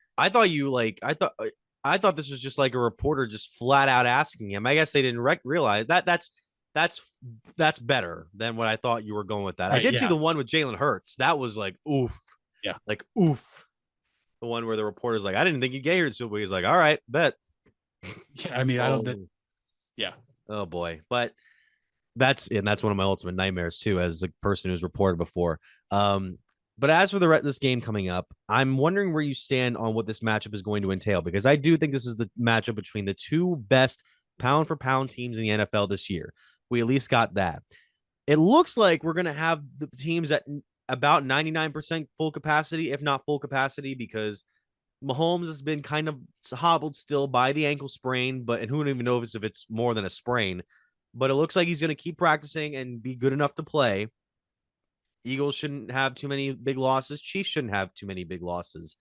I thought this was just like a reporter just flat out asking him. I guess they didn't realize that's better than what I thought you were going with that. I did see the one with Jalen Hurts. That was like, oof. Yeah. Like, oof. The one where the reporter's like, I didn't think you'd get here to Super Bowl. He's like, all right, bet. Yeah, I don't. Yeah. Oh boy. But That's one of my ultimate nightmares too, as a person who's reported before. But as for this game coming up, I'm wondering where you stand on what this matchup is going to entail, because I do think this is the matchup between the two best pound for pound teams in the NFL this year. We at least got that. It looks like we're going to have the teams at about 99% full capacity, if not full capacity, because Mahomes has been kind of hobbled still by the ankle sprain, and who don't even know if it's more than a sprain. But it looks like he's going to keep practicing and be good enough to play. Eagles shouldn't have too many big losses. Chiefs shouldn't have too many big losses.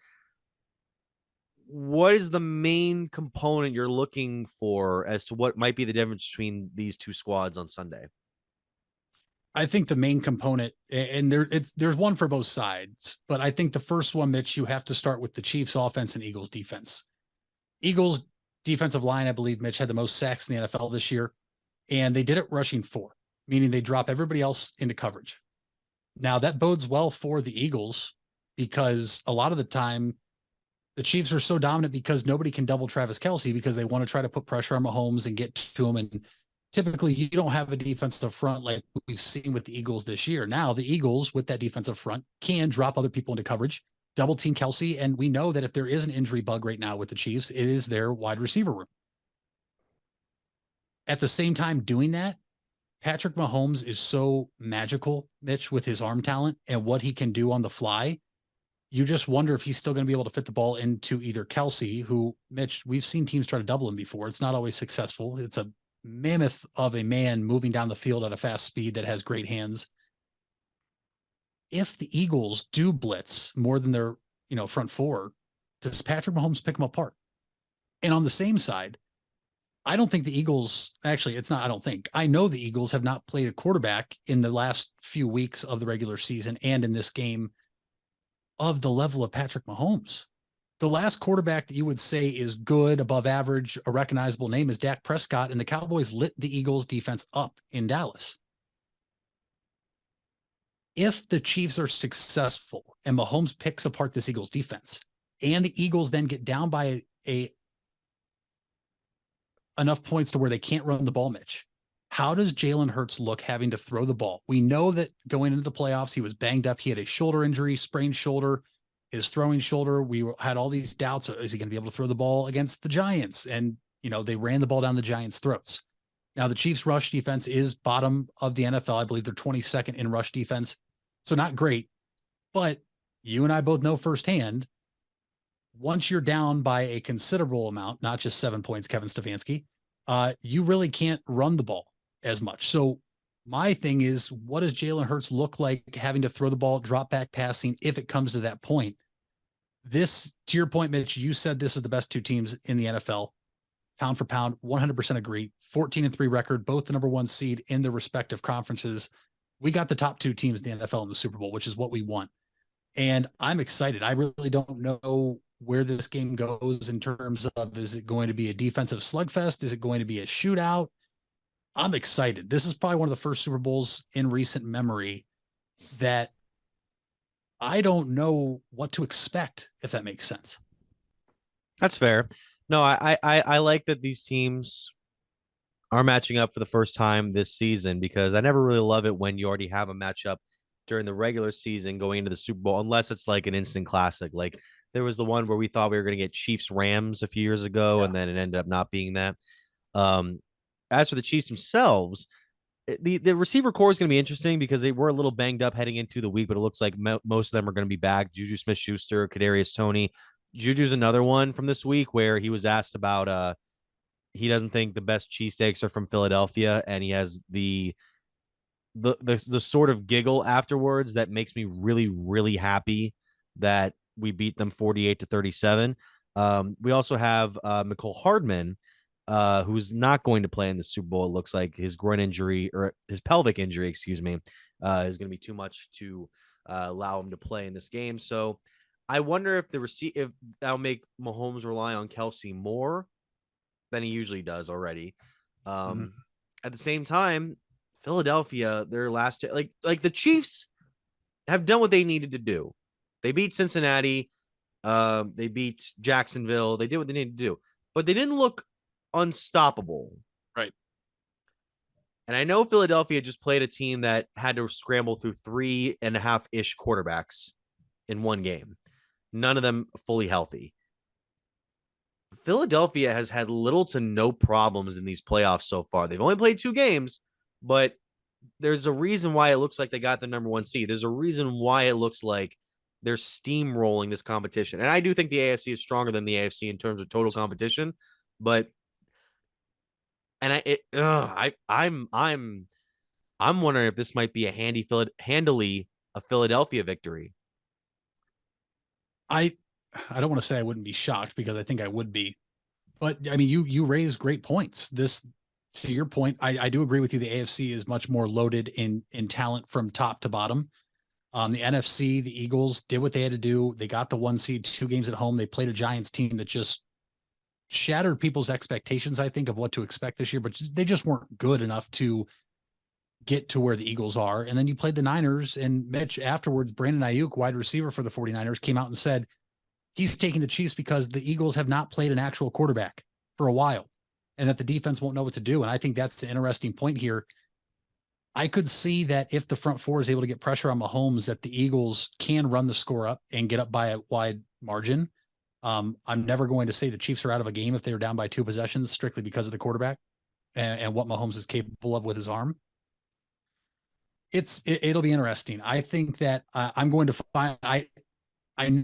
What is the main component you're looking for as to what might be the difference between these two squads on Sunday? I think the main component, and there's one for both sides, but I think the first one, Mitch, you have to start with the Chiefs offense and Eagles defense. Eagles defensive line, I believe, Mitch, had the most sacks in the NFL this year, and they did it rushing 4, meaning they drop everybody else into coverage. Now that bodes well for the Eagles, because a lot of the time the Chiefs are so dominant because nobody can double Travis Kelce, because they want to try to put pressure on Mahomes and get to him. And typically you don't have a defensive front like we've seen with the Eagles this year. Now the Eagles with that defensive front can drop other people into coverage, double team Kelce. And we know that if there is an injury bug right now with the Chiefs, it is their wide receiver room. At the same time doing that, Patrick Mahomes is so magical, Mitch, with his arm talent and what he can do on the fly. You just wonder if he's still going to be able to fit the ball into either Kelce, who, Mitch, we've seen teams try to double him before. It's not always successful. It's a mammoth of a man moving down the field at a fast speed that has great hands. If the Eagles do blitz more than their, front 4, does Patrick Mahomes pick them apart? And on the same side, I don't think the Eagles, actually, it's not, I don't think, I know the Eagles have not played a quarterback in the last few weeks of the regular season and in this game of the level of Patrick Mahomes. The last quarterback that you would say is good, above average, a recognizable name is Dak Prescott, and the Cowboys lit the Eagles defense up in Dallas. If the Chiefs are successful and Mahomes picks apart this Eagles defense, and the Eagles then get down by enough points to where they can't run the ball, Mitch, how does Jalen Hurts look having to throw the ball? We know that going into the playoffs, he was banged up. He had a shoulder injury, sprained shoulder, his throwing shoulder. We had all these doubts. Is he going to be able to throw the ball against the Giants? And, they ran the ball down the Giants' throats. Now, the Chiefs' rush defense is bottom of the NFL. I believe they're 22nd in rush defense. So not great. But you and I both know firsthand, once you're down by a considerable amount, not just 7 points, Kevin Stefanski, you really can't run the ball as much. So my thing is, what does Jalen Hurts look like having to throw the ball, drop back passing, if it comes to that point? This, to your point, Mitch, you said this is the best two teams in the NFL, pound for pound, 100% agree. 14-3 record, both the number 1 seed in their respective conferences. We got the top 2 teams in the NFL in the Super Bowl, which is what we want. And I'm excited. I really don't know where this game goes in terms of, is it going to be a defensive slugfest? Is it going to be a shootout? I'm excited. This is probably one of the first Super Bowls in recent memory that I don't know what to expect, if that makes sense. That's fair. No, I like that these teams are matching up for the first time this season, because I never really love it when you already have a matchup during the regular season going into the Super Bowl, unless it's like an instant classic. Like there was the one where we thought we were going to get Chiefs Rams a few years ago, and then it ended up not being that. As for the Chiefs themselves, the receiver core is going to be interesting because they were a little banged up heading into the week, but it looks like most of them are going to be back. Juju Smith-Schuster, Kadarius Toney. Juju's another one from this week where he was asked about he doesn't think the best cheesesteaks are from Philadelphia, and he has the sort of giggle afterwards that makes me really, really happy that we beat them 48-37. We also have Mecole Hardman, who's not going to play in the Super Bowl. It looks like his groin injury, or his pelvic injury, excuse me, is going to be too much to allow him to play in this game. So I wonder if if that'll make Mahomes rely on Kelce more than he usually does already. At the same time, Philadelphia, their last, like the Chiefs have done what they needed to do. They beat Cincinnati. They beat Jacksonville. They did what they needed to do, but they didn't look unstoppable. Right. And I know Philadelphia just played a team that had to scramble through 3.5-ish quarterbacks in one game. None of them fully healthy. Philadelphia has had little to no problems in these playoffs so far. They've only played 2 games, but there's a reason why it looks like they got the number 1 seed. There's a reason why it looks like they're steamrolling this competition. And I do think the AFC is stronger than the AFC in terms of total competition, but I'm wondering if this might be handily a Philadelphia victory. I don't want to say I wouldn't be shocked, because I think I would be, but I mean, you raise great points. This, to your point, I do agree with you. The AFC is much more loaded in talent from top to bottom. The NFC, the Eagles did what they had to do. They got the 1 seed, 2 games at home. They played a Giants team that just shattered people's expectations, I think, of what to expect this year, but they just weren't good enough to get to where the Eagles are. And then you played the Niners, and Mitch afterwards, Brandon Ayuk, wide receiver for the 49ers, came out and said he's taking the Chiefs because the Eagles have not played an actual quarterback for a while, and that the defense won't know what to do. And I think that's the interesting point here. I could see that if the front four is able to get pressure on Mahomes, that the Eagles can run the score up and get up by a wide margin. I'm never going to say the Chiefs are out of a game if they were down by 2 possessions, strictly because of the quarterback and what Mahomes is capable of with his arm. It'll be interesting. I think that I'm going to find, I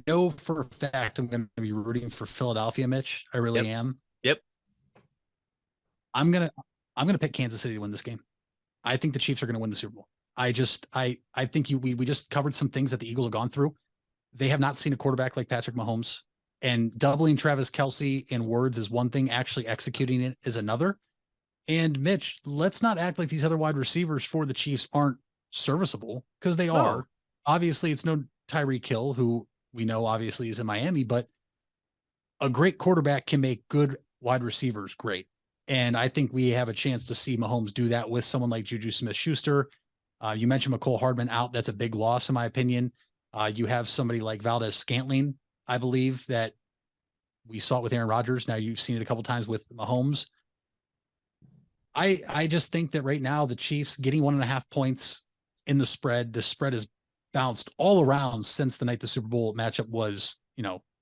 know for a fact I'm going to be rooting for Philadelphia, Mitch. I really am. Yep. I'm going to pick Kansas City to win this game. I think the Chiefs are going to win the Super Bowl. I think we just covered some things that the Eagles have gone through. They have not seen a quarterback like Patrick Mahomes, and doubling Travis Kelce in words is one thing. Actually executing it is another. And Mitch, let's not act like these other wide receivers for the Chiefs aren't serviceable, because they are. Obviously, it's no Tyreek Hill, who we know obviously is in Miami, but a great quarterback can make good wide receivers great. And I think we have a chance to see Mahomes do that with someone like Juju Smith-Schuster. You mentioned McCole Hardman out. That's a big loss, in my opinion. You have somebody like Valdez-Scantling, I believe, that we saw it with Aaron Rodgers. Now you've seen it a couple times with Mahomes. I just think that right now the Chiefs getting 1.5 points in the spread has bounced all around since the night the Super Bowl matchup was,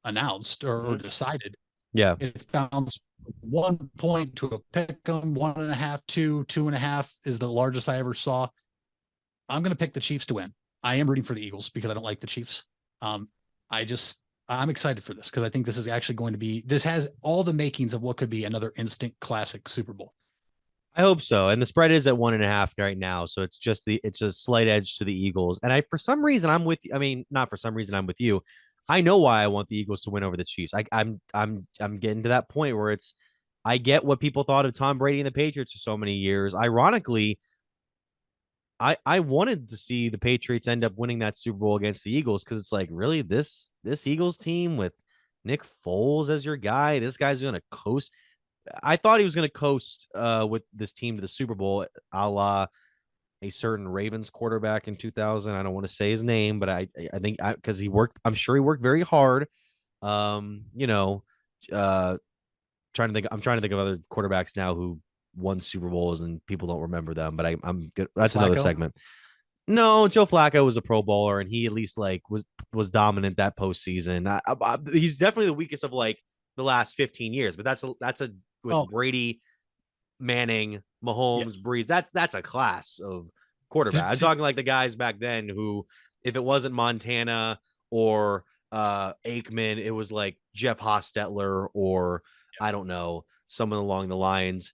announced or decided. Yeah. It's bounced 1 point to a pick 'em, 1.5, 2, 2.5 is the largest I ever saw. I'm going to pick the Chiefs to win. I am rooting for the Eagles because I don't like the Chiefs. I'm excited for this because I think this is actually this has all the makings of what could be another instant classic Super Bowl. I hope so. And the spread is at 1.5 right now. So it's a slight edge to the Eagles. And for some reason I'm with you. I mean, not for some reason I'm with you. I know why I want the Eagles to win over the Chiefs. I'm getting to that point where I get what people thought of Tom Brady and the Patriots for so many years. Ironically, I wanted to see the Patriots end up winning that Super Bowl against the Eagles, because it's like, really, this Eagles team with Nick Foles as your guy, this guy's going to coast. I thought he was going to coast with this team to the Super Bowl, a la a certain Ravens quarterback in 2000. I don't want to say his name, but I think because I'm sure he worked very hard. I'm trying to think of other quarterbacks now who won Super Bowls and people don't remember them, but I'm good. That's Flacco? Another segment. No, Joe Flacco was a Pro Bowler, and he at least was dominant that postseason. He's definitely the weakest of the last 15 years, but that's with Brady, Manning, Mahomes, Breeze. That's a class of quarterback. I'm talking like the guys back then who, if it wasn't Montana or Aikman, it was like Jeff Hostetler or I don't know, someone along the lines.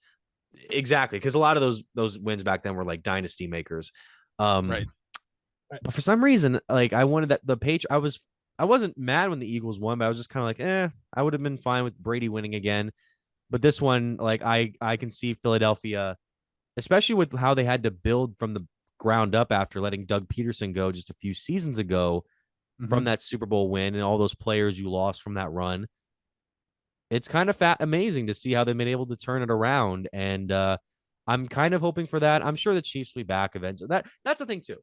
Exactly, because a lot of those wins back then were like dynasty makers. Right. But for some reason, I wanted that the Patriots. I wasn't mad when the Eagles won, but I was just kind of like, I would have been fine with Brady winning again. But this one, I can see Philadelphia, especially with how they had to build from the ground up after letting Doug Peterson go just a few seasons ago from that Super Bowl win and all those players you lost from that run. It's kind of amazing to see how they've been able to turn it around. And I'm kind of hoping for that. I'm sure the Chiefs will be back eventually. That's the thing, too.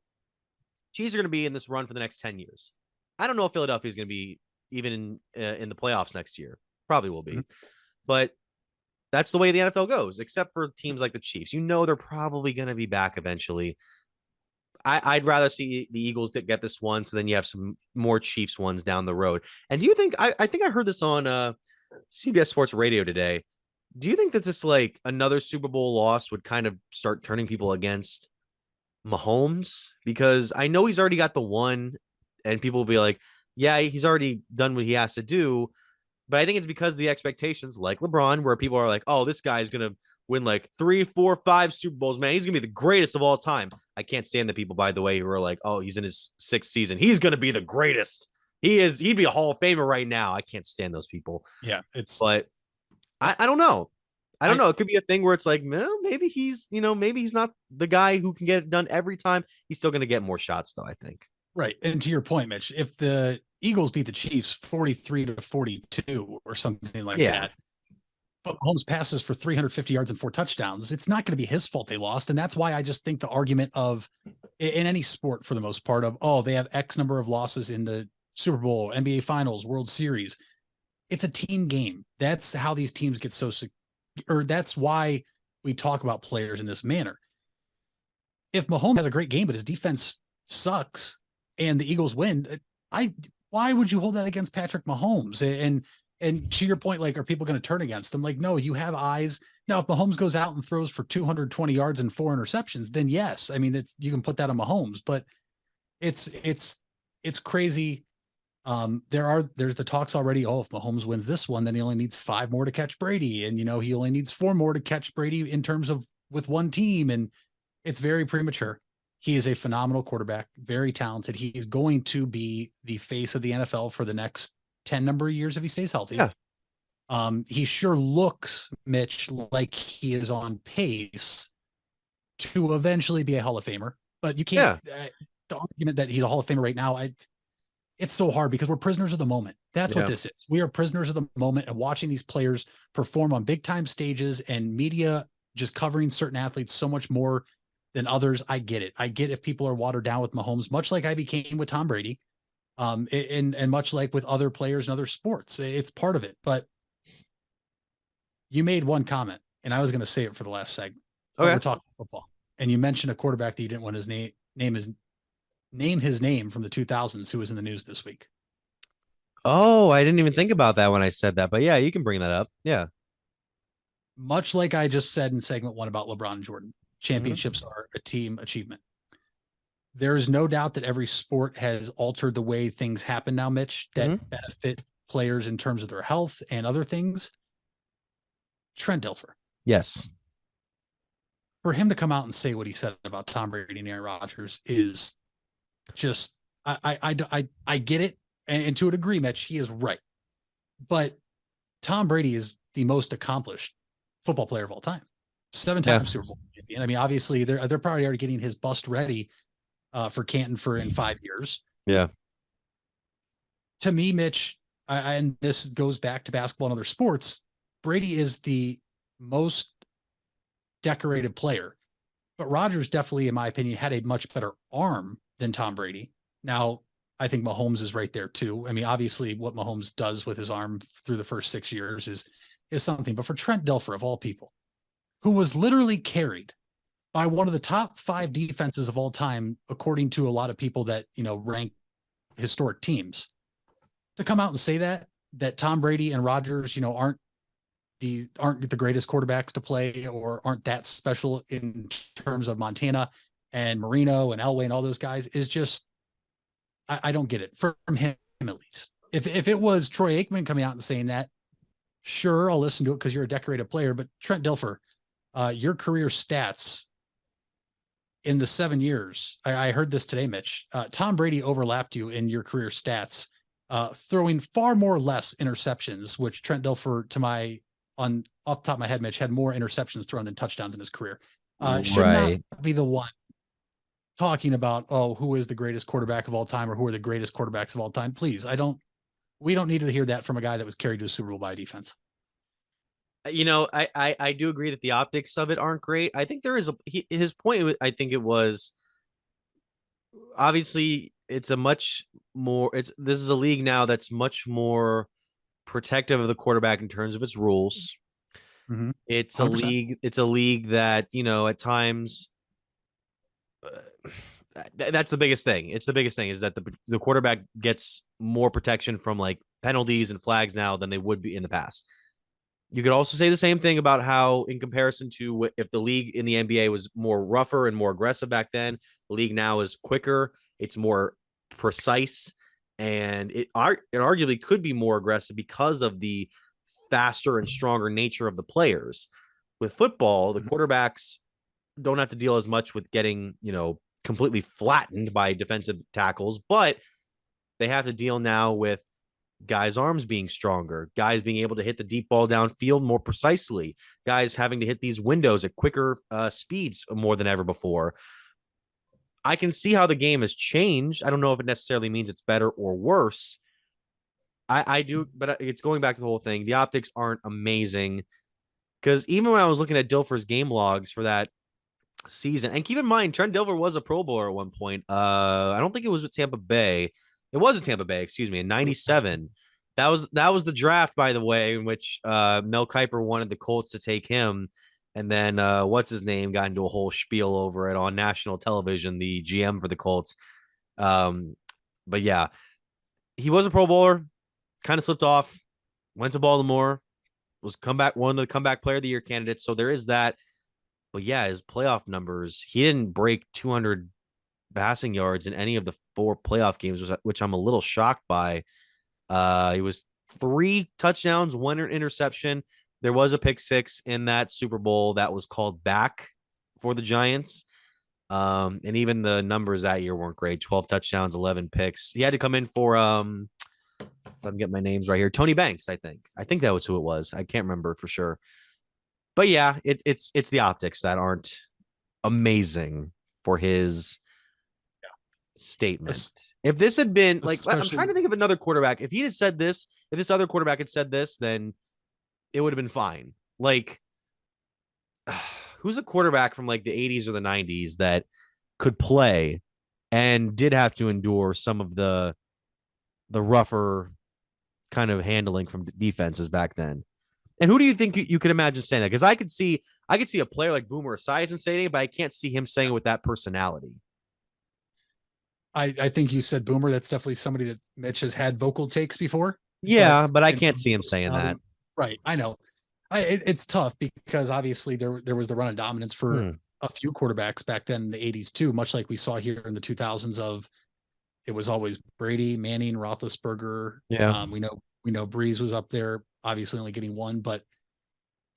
Chiefs are going to be in this run for the next 10 years. I don't know if Philadelphia is going to be even in the playoffs next year. Probably will be. But that's the way the NFL goes, except for teams like the Chiefs. You know, they're probably going to be back eventually. I'd rather see the Eagles get this one, so then you have some more Chiefs ones down the road. And do you think I think I heard this on CBS Sports Radio today? Do you think that this like another Super Bowl loss would kind of start turning people against Mahomes? Because I know he's already got the one, and people will be like, yeah, he's already done what he has to do. But I think it's because of the expectations, like LeBron, where people are like, oh, this guy's going to win like 3, 4, 5 Super Bowls, man. He's going to be the greatest of all time. I can't stand the people, by the way, who are like, oh, he's in his 6th season. He's going to be the greatest. He'd be a Hall of Famer right now. I can't stand those people. Yeah. But I don't know. I don't know. It could be a thing where it's like, well, maybe he's not the guy who can get it done every time. He's still going to get more shots, though, I think. Right. And to your point, Mitch, if the Eagles beat the Chiefs 43-42 or something like that, but Mahomes passes for 350 yards and 4 touchdowns, it's not going to be his fault they lost. And that's why I just think the argument of, in any sport for the most part, of, oh, they have X number of losses in the Super Bowl, NBA Finals, World Series. It's a team game. That's how these teams get or that's why we talk about players in this manner. If Mahomes has a great game, but his defense sucks and the Eagles win, why would you hold that against Patrick Mahomes? And to your point, like, are people going to turn against him? Like, no, you have eyes. Now, if Mahomes goes out and throws for 220 yards and 4 interceptions, then yes, I mean, you can put that on Mahomes, but it's crazy. There's the talks already. Oh, if Mahomes wins this one, then he only needs 5 more to catch Brady. And, he only needs 4 more to catch Brady in terms of with one team. And it's very premature. He is a phenomenal quarterback, very talented. He's going to be the face of the NFL for the next 10 number of years if he stays healthy. Yeah. He sure looks, Mitch, like he is on pace to eventually be a Hall of Famer. But you can't, the argument that he's a Hall of Famer right now, it's so hard because we're prisoners of the moment. That's what this is. We are prisoners of the moment and watching these players perform on big time stages and media just covering certain athletes so much more than others. I get it. I get if people are watered down with Mahomes, much like I became with Tom Brady, and much like with other players in other sports. It's part of it. But you made one comment, and I was going to say it for the last segment. Okay. We're talking football, and you mentioned a quarterback that you didn't want his name his name from the 2000s who was in the news this week. Oh, I didn't even think about that when I said that, but yeah, you can bring that up. Yeah. Much like I just said in segment 1 about LeBron and Jordan, championships are a team achievement. There is no doubt that every sport has altered the way things happen now, Mitch, that benefit players in terms of their health and other things. Trent Dilfer. Yes. For him to come out and say what he said about Tom Brady and Aaron Rodgers is just, I get it. And to a degree, Mitch, he is right. But Tom Brady is the most accomplished football player of all time. 7-time Super Bowl champion. I mean, obviously they're probably already getting his bust ready for Canton in 5 years. Yeah. To me, Mitch, and this goes back to basketball and other sports, Brady is the most decorated player, but Rodgers definitely, in my opinion, had a much better arm than Tom Brady. Now, I think Mahomes is right there too. I mean, obviously what Mahomes does with his arm through the first 6 years is something, but for Trent Dilfer of all people, who was literally carried by one of the top 5 defenses of all time, according to a lot of people that, rank historic teams, to come out and say that Tom Brady and Rodgers, aren't the greatest quarterbacks to play or aren't that special in terms of Montana and Marino and Elway and all those guys is just, I don't get it from him at least. If it was Troy Aikman coming out and saying that, sure, I'll listen to it because you're a decorated player. But Trent Dilfer, your career stats in the 7 years, I heard this today, Mitch. Tom Brady overlapped you in your career stats, throwing far more less interceptions, which Trent Dilfer, off the top of my head, Mitch, had more interceptions thrown than touchdowns in his career. Should not be the one talking about, who is the greatest quarterback of all time or who are the greatest quarterbacks of all time. Please, we don't need to hear that from a guy that was carried to a Super Bowl by a defense. I do agree that the optics of it aren't great. I think there is his point. I think it was obviously this is a league now that's much more protective of the quarterback in terms of its rules. Mhm. It's a 100%. league. It's a league that, at times, that's the biggest thing. It's the biggest thing is that the quarterback gets more protection from like penalties and flags now than they would be in the past. You could also say the same thing about how, in comparison to if the league in the NBA was more rougher and more aggressive back then, the league now is quicker. It's more precise, and it arguably could be more aggressive because of the faster and stronger nature of the players. With football, the quarterbacks don't have to deal as much with getting, completely flattened by defensive tackles, but they have to deal now with guys' arms being stronger, guys being able to hit the deep ball downfield more precisely, guys having to hit these windows at quicker speeds more than ever before. I can see how the game has changed. I don't know if it necessarily means it's better or worse. I do, but it's going back to the whole thing. The optics aren't amazing, because even when I was looking at Dilfer's game logs for that season, and keep in mind, Trent Dilfer was a Pro Bowler at one point. I don't think it was with Tampa Bay. It was with Tampa Bay, excuse me, in '97. That was the draft, by the way, in which Mel Kiper wanted the Colts to take him, and then what's his name got into a whole spiel over it on national television, the GM for the Colts. But yeah, he was a Pro Bowler, kind of slipped off, went to Baltimore, was one of the comeback player of the year candidates. So there is that. But yeah, his playoff numbers, he didn't break 200 passing yards in any of the 4 playoff games, which I'm a little shocked by. He was 3 touchdowns, 1 interception. There was a pick 6 in that Super Bowl that was called back for the Giants. And even the numbers that year weren't great. 12 touchdowns, 11 picks. He had to come in for, if I'm getting my names right here, Tony Banks, I think. I think that was who it was. I can't remember for sure. But yeah, it's the optics that aren't amazing for his statement. If this had been like, I'm trying to think of another quarterback. If he had said this, if this other quarterback had said this, then it would have been fine. Like, who's a quarterback from like the 80s or the 90s that could play and did have to endure some of the rougher kind of handling from defenses back then? And who do you think you could imagine saying that? Because I could see a player like Boomer Esiason saying it, but I can't see him saying it with that personality. I think you said Boomer. That's definitely somebody that Mitch has had vocal takes before. Yeah, but I can't see him saying that. Right. I know. It's tough because obviously there was the run of dominance for a few quarterbacks back then in the 80s too, much like we saw here in the 2000s of it was always Brady, Manning, Roethlisberger. Yeah. We know Breeze was up there, obviously only getting 1, but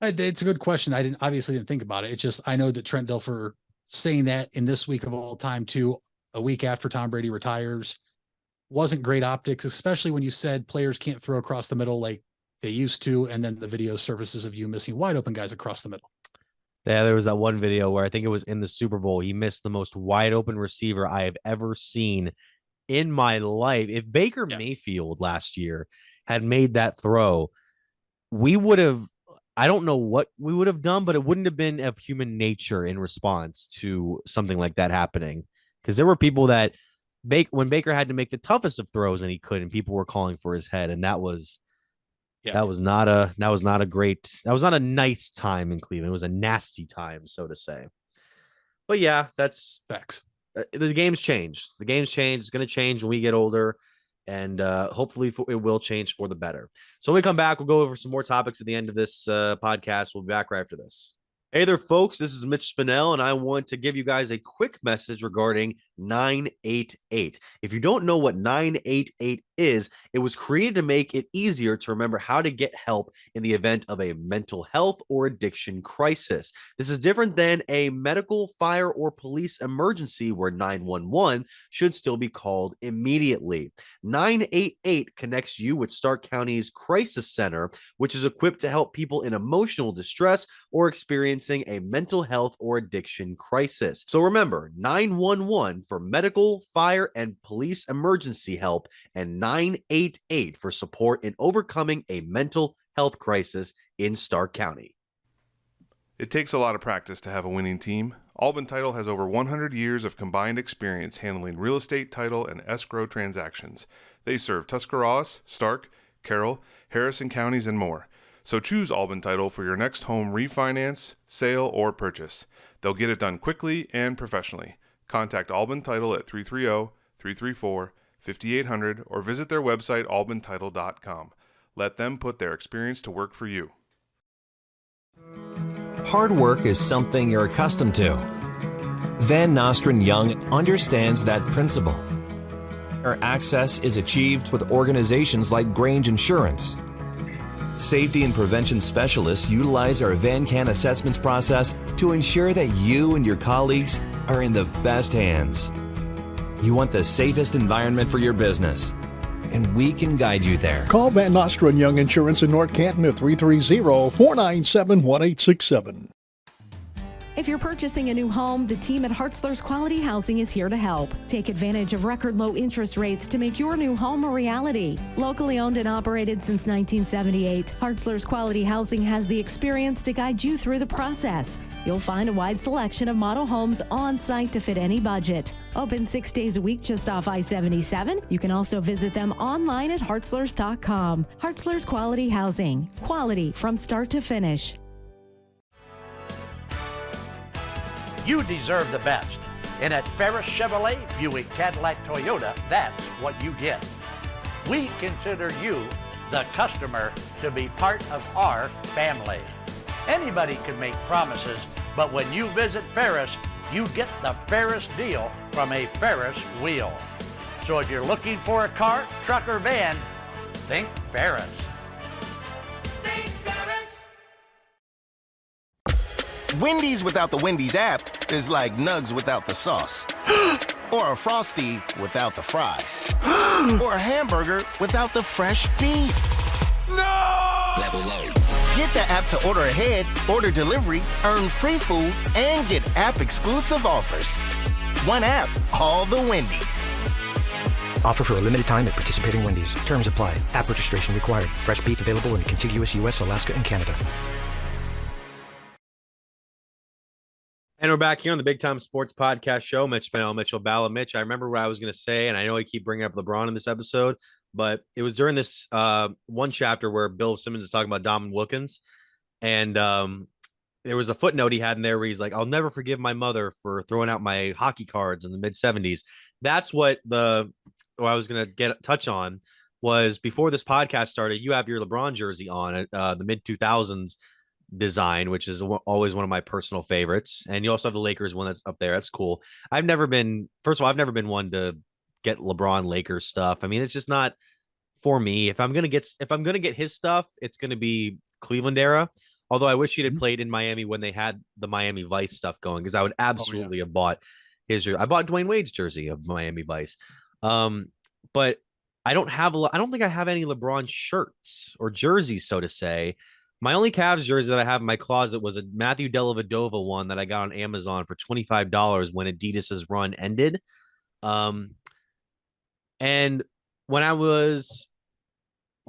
it's a good question. I didn't think about it. It's just, I know that Trent Dilfer saying that in this week of all time too, a week after Tom Brady retires, wasn't great optics, especially when you said players can't throw across the middle like they used to. And then the video surfaces of you missing wide open guys across the middle. Yeah, there was that one video where I think it was in the Super Bowl. He missed the most wide open receiver I have ever seen in my life. If Baker Mayfield last year had made that throw, we would have, I don't know what we would have done, but it wouldn't have been of human nature in response to something like that happening. Because there were people that when Baker had to make the toughest of throws and he couldn't, people were calling for his head. And that was not a nice time in Cleveland. It was a nasty time, so to say. But yeah, that's facts. The game's changed. The game's changed. It's going to change when we get older. And hopefully it will change for the better. So when we come back, we'll go over some more topics at the end of this podcast. We'll be back right after this. Hey there, folks. This is Mitch Spinell, and I want to give you guys a quick message regarding 988. If you don't know what 988 is, it was created to make it easier to remember how to get help in the event of a mental health or addiction crisis. This is different than a medical, fire, or police emergency where 911 should still be called immediately. 988 connects you with Stark County's Crisis Center, which is equipped to help people in emotional distress or experiencing a mental health or addiction crisis. So remember, 911 for medical, fire, and police emergency help, and 988 for support in overcoming a mental health crisis in Stark County. It takes a lot of practice to have a winning team. Alban Title has over 100 years of combined experience handling real estate, title, and escrow transactions. They serve Tuscarawas, Stark, Carroll, Harrison counties, and more. So choose Albin Title for your next home refinance, sale, or purchase. They'll get it done quickly and professionally. Contact Albin Title at 330-334-5800 or visit their website albintitle.com. Let them put their experience to work for you. Hard work is something you're accustomed to. Van Nostrand Young understands that principle. Our access is achieved with organizations like Grange Insurance. Safety and prevention specialists utilize our VanCan assessments process to ensure that you and your colleagues are in the best hands. You want the safest environment for your business, and we can guide you there. Call Van Nostrand Young Insurance in North Canton at 330-497-1867. If you're purchasing a new home, the team at Hartzler's Quality Housing is here to help. Take advantage of record low interest rates to make your new home a reality. Locally owned and operated since 1978, Hartzler's Quality Housing has the experience to guide you through the process. You'll find a wide selection of model homes on site to fit any budget. Open 6 days a week just off I-77. You can also visit them online at hartzlers.com. Hartzler's Quality Housing. Quality from start to finish. You deserve the best. And at Ferris Chevrolet, Buick, Cadillac, Toyota, that's what you get. We consider you, the customer, to be part of our family. Anybody can make promises, but when you visit Ferris, you get the Ferris deal from a Ferris wheel. So if you're looking for a car, truck, or van, think Ferris. Wendy's without the Wendy's app is like Nugs without the sauce. Or a Frosty without the fries. Or a hamburger without the fresh beef. No! Level up. Get the app to order ahead, order delivery, earn free food, and get app-exclusive offers. One app, all the Wendy's. Offer for a limited time at participating Wendy's. Terms apply. App registration required. Fresh beef available in contiguous U.S., Alaska, and Canada. And we're back here on the Big Time Sports Podcast Show. Mitch Spinell, Mitchell Balla. Mitch, I remember what I was going to say, and I know I keep bringing up LeBron in this episode, but it was during this one chapter where Bill Simmons is talking about Dominique Wilkins, and there was a footnote he had in there where he's like, "I'll never forgive my mother for throwing out my hockey cards in the mid-'70s." That's what I was going to touch on was before this podcast started, you have your LeBron jersey on at the mid-2000s design, which is always one of my personal favorites, and you also have the Lakers one that's up there. That's cool. I've never been one to get LeBron Lakers stuff. I mean, it's just not for me. If I'm gonna get his stuff, it's gonna be Cleveland era. Although I wish he had played in Miami when they had the Miami Vice stuff going, because I would absolutely have bought his jersey. I bought Dwayne Wade's jersey of Miami Vice. But I don't think I have any LeBron shirts or jerseys, so to say. My only Cavs jersey that I have in my closet was a Matthew Dellavedova one that I got on Amazon for $25 when Adidas's run ended. And when I was,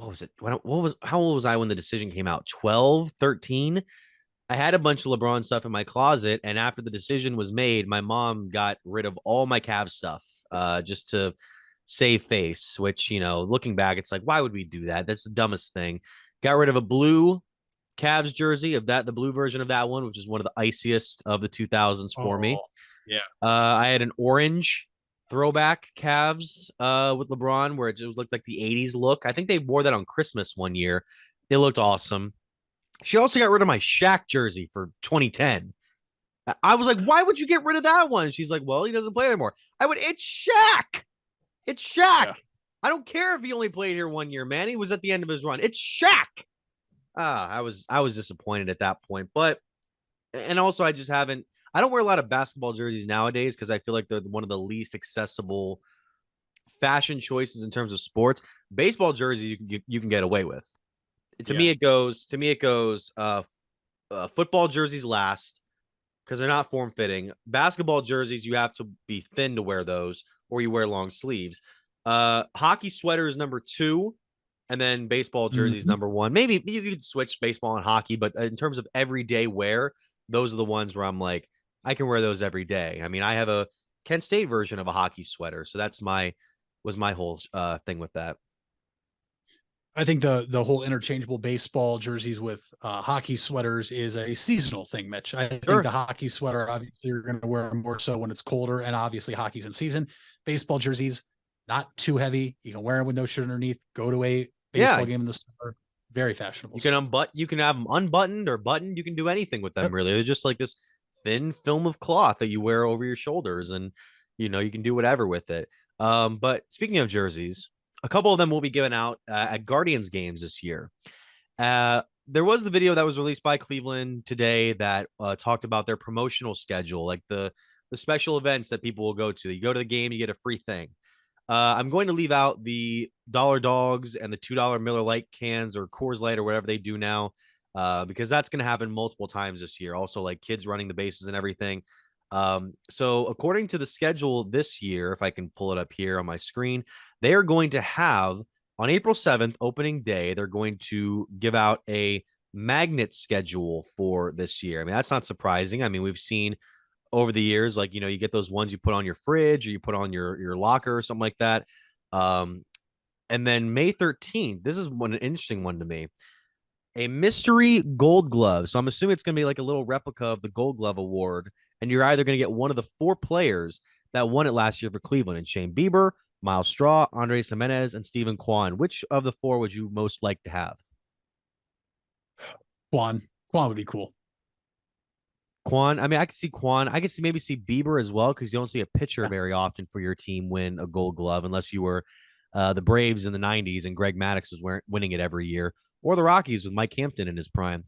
how old was I when the decision came out? 12, 13. I had a bunch of LeBron stuff in my closet. And after the decision was made, my mom got rid of all my Cavs stuff just to save face, which, looking back, it's like, why would we do that? That's the dumbest thing. Got rid of a blue Cavs jersey the blue version of that one, which is one of the iciest of the 2000s for me. Yeah. I had an orange throwback Cavs with LeBron where it just looked like the 80s look. I think they wore that on Christmas one year. It looked awesome. She also got rid of my Shaq jersey for 2010. I was like, why would you get rid of that one? She's like, well, he doesn't play anymore. It's Shaq. It's Shaq. Yeah. I don't care if he only played here 1 year, man. He was at the end of his run. It's Shaq. I was disappointed at that point, and also I don't wear a lot of basketball jerseys nowadays because I feel like they're one of the least accessible fashion choices in terms of sports. Baseball jerseys you can get away with. To me it goes football jerseys last because they're not form fitting. Basketball jerseys, you have to be thin to wear those, or you wear long sleeves. Hockey sweater is number 2. And then baseball jerseys number 1. Maybe you could switch baseball and hockey, but in terms of everyday wear, those are the ones where I'm like, I can wear those every day. I mean, I have a Kent State version of a hockey sweater, so was my whole thing with that. I think the whole interchangeable baseball jerseys with hockey sweaters is a seasonal thing, Mitch. I think the hockey sweater, obviously, you're going to wear them more so when it's colder, and obviously hockey's in season. Baseball jerseys, not too heavy. You can wear them with no shirt underneath. Go to a baseball game in the summer. Very fashionable. You can have them unbuttoned or buttoned. You can do anything with them, really. They're just like this thin film of cloth that you wear over your shoulders, and you can do whatever with it. But speaking of jerseys, a couple of them will be given out at Guardians games this year. There was the video that was released by Cleveland today that talked about their promotional schedule, like the special events that people will go to. You go to the game, you get a free thing. I'm going to leave out the Dollar Dogs and the $2 Miller Lite cans or Coors Light or whatever they do now, because that's going to happen multiple times this year. Also, like kids running the bases and everything. So according to the schedule this year, if I can pull it up here on my screen, they are going to have on April 7th, opening day, they're going to give out a magnet schedule for this year. I mean, that's not surprising. I mean, we've seen over the years, like, you get those ones you put on your fridge or you put on your locker or something like that. And then May 13th, this is an interesting one to me. A mystery Gold Glove. So I'm assuming it's going to be like a little replica of the Gold Glove Award. And you're either going to get one of the 4 players that won it last year for Cleveland, and Shane Bieber, Miles Straw, Andres Jimenez, and Steven Kwan. Which of the 4 would you most like to have? Kwan would be cool. Kwan. I mean, I could see Kwan. I could maybe see Bieber as well, because you don't see a pitcher very often for your team win a Gold Glove unless you were the Braves in the 90s and Greg Maddux was winning it every year, or the Rockies with Mike Hampton in his prime.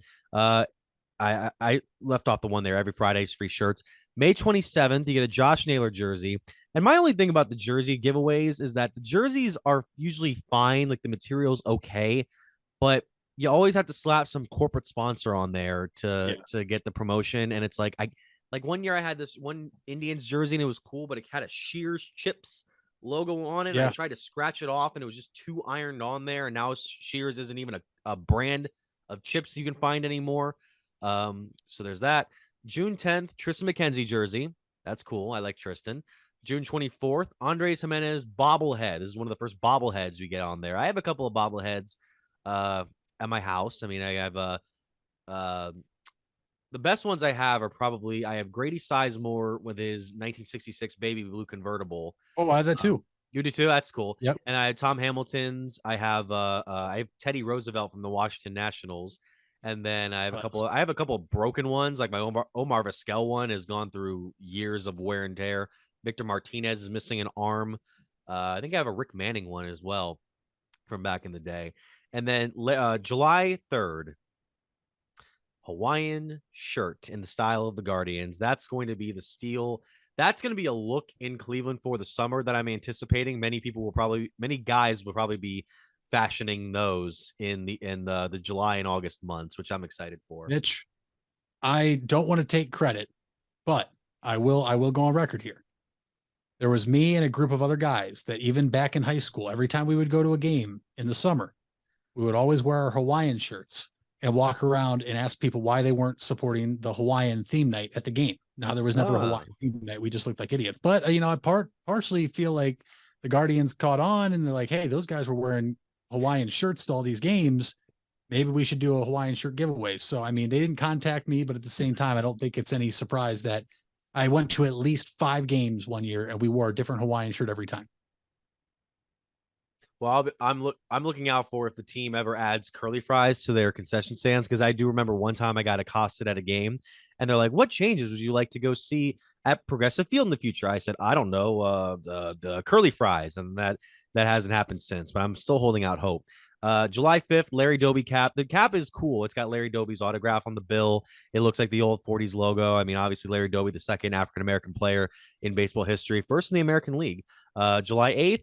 I left off the one there. Every Friday's free shirts. May 27th, you get a Josh Naylor jersey. And my only thing about the jersey giveaways is that the jerseys are usually fine. Like the material's okay, but you always have to slap some corporate sponsor on there to get the promotion. And it's like, one year I had this one Indians jersey and it was cool, but it had a Shears Chips logo on it. And I tried to scratch it off and it was just too ironed on there. And now Shears isn't even a brand of chips you can find anymore. So there's that. June 10th, Tristan McKenzie jersey. That's cool. I like Tristan. June 24th, Andres Jimenez bobblehead. This is one of the first bobbleheads we get on there. I have a couple of bobbleheads at my house. I mean, I have the best ones I have are probably, I have Grady Sizemore with his 1966 baby blue convertible. Oh, I have that too. You do too? That's cool. Yep. And I have Tom Hamilton's. I have Teddy Roosevelt from the Washington Nationals. And then I have a couple of broken ones. Like my Omar Vizquel one has gone through years of wear and tear. Victor Martinez is missing an arm. I think I have a Rick Manning one as well from back in the day. And then July 3rd, Hawaiian shirt in the style of the Guardians. That's going to be the steel. That's going to be a look in Cleveland for the summer that I'm anticipating. Many guys will probably be fashioning those in the July and August months, which I'm excited for. Mitch, I don't want to take credit, but I will go on record here. There was me and a group of other guys that even back in high school, every time we would go to a game in the summer, we would always wear our Hawaiian shirts and walk around and ask people why they weren't supporting the Hawaiian theme night at the game. Now, there was never a Hawaiian theme night. We just looked like idiots. But, I partially feel like the Guardians caught on and they're like, hey, those guys were wearing Hawaiian shirts to all these games. Maybe we should do a Hawaiian shirt giveaway. So, I mean, they didn't contact me, but at the same time, I don't think it's any surprise that I went to at least 5 games one year and we wore a different Hawaiian shirt every time. Well, I'm looking out for if the team ever adds curly fries to their concession stands, because I do remember one time I got accosted at a game and they're like, what changes would you like to go see at Progressive Field in the future? I said, I don't know, the curly fries. And that hasn't happened since, but I'm still holding out hope. July 5th, Larry Doby cap. The cap is cool. It's got Larry Doby's autograph on the bill. It looks like the old 40s logo. I mean, obviously Larry Doby, the second African-American player in baseball history, first in the American League. July 8th,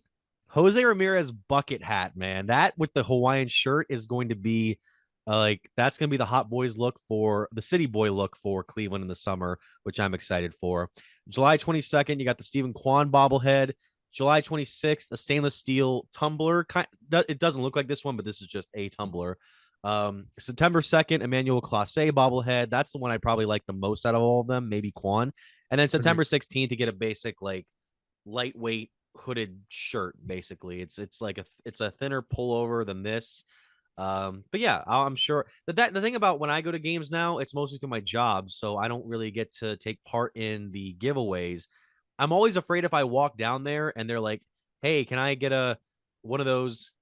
Jose Ramirez bucket hat, man. That with the Hawaiian shirt is going to be that's going to be the hot boys look for the city boy look for Cleveland in the summer, which I'm excited for. July 22nd, you got the Steven Kwan bobblehead. July 26th, a stainless steel tumbler. It doesn't look like this one, but this is just a tumbler. September 2nd, Emmanuel Clase bobblehead. That's the one I probably like the most out of all of them, maybe Kwan. And then September 16th, you get a basic, like, lightweight hooded shirt. Basically, it's like it's a thinner pullover than this. But yeah, I'm sure that the thing about when I go to games now, it's mostly through my job, so I don't really get to take part in the giveaways. I'm always afraid if I walk down there and they're like, "Hey, can I get one of those,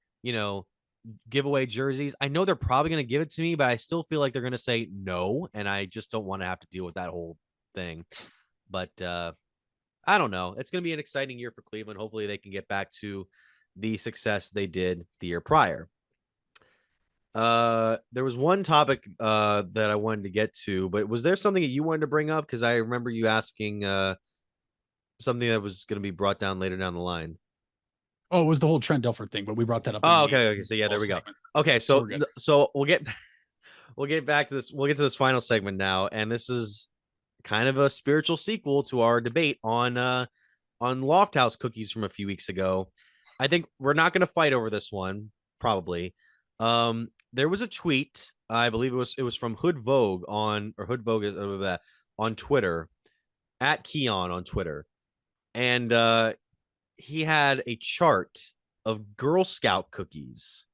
giveaway jerseys?" I know they're probably going to give it to me, but I still feel like they're going to say no, and I just don't want to have to deal with that whole thing. But I don't know. It's going to be an exciting year for Cleveland. Hopefully they can get back to the success they did the year prior. There was one topic that I wanted to get to, but was there something that you wanted to bring up? Because I remember you asking something that was going to be brought down later down the line. Oh, it was the whole Trent Dilfer thing, but we brought that up. Oh, okay. So yeah, there we go. Okay, so we'll get back to this. We'll get to this final segment now, and this is kind of a spiritual sequel to our debate on Lofthouse cookies from a few weeks ago. I think we're not going to fight over this one, probably. There was a tweet, I believe it was from Hood Vogue on Twitter, at Keon on Twitter, and he had a chart of Girl Scout cookies.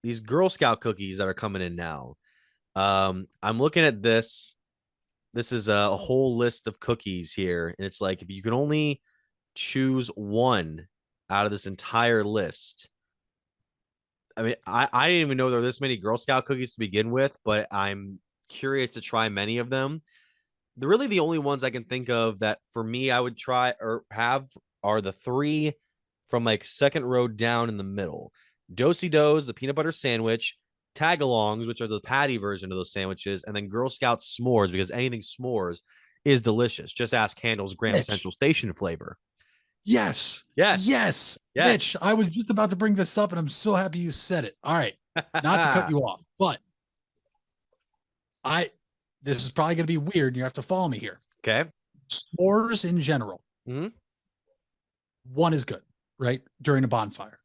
These Girl Scout cookies that are coming in now. I'm looking at this. This is a whole list of cookies here, and it's like if you can only choose one out of this entire list. I mean, I didn't even know there were this many Girl Scout cookies to begin with, but I'm curious to try many of them. Really the only ones I can think of that for me I would try or have are the three from like second row down in the middle. Do-si-dos, the peanut butter sandwich, tagalongs, which are the patty version of those sandwiches, and then Girl Scout s'mores, because anything s'mores is delicious. Just ask Handel's Graham Central Station flavor. Yes. Mitch, I was just about to bring this up, and I'm so happy you said it. All right. Not to cut you off, but this is probably going to be weird, and you have to follow me here. Okay. S'mores in general. Mm-hmm. One is good, right? During a bonfire.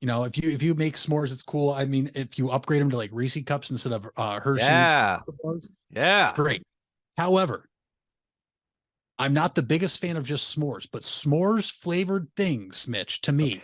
If you make s'mores, it's cool. I mean, if you upgrade them to like Reese cups instead of Hershey. Yeah. Great. However, I'm not the biggest fan of just s'mores, but s'mores flavored things, Mitch, to me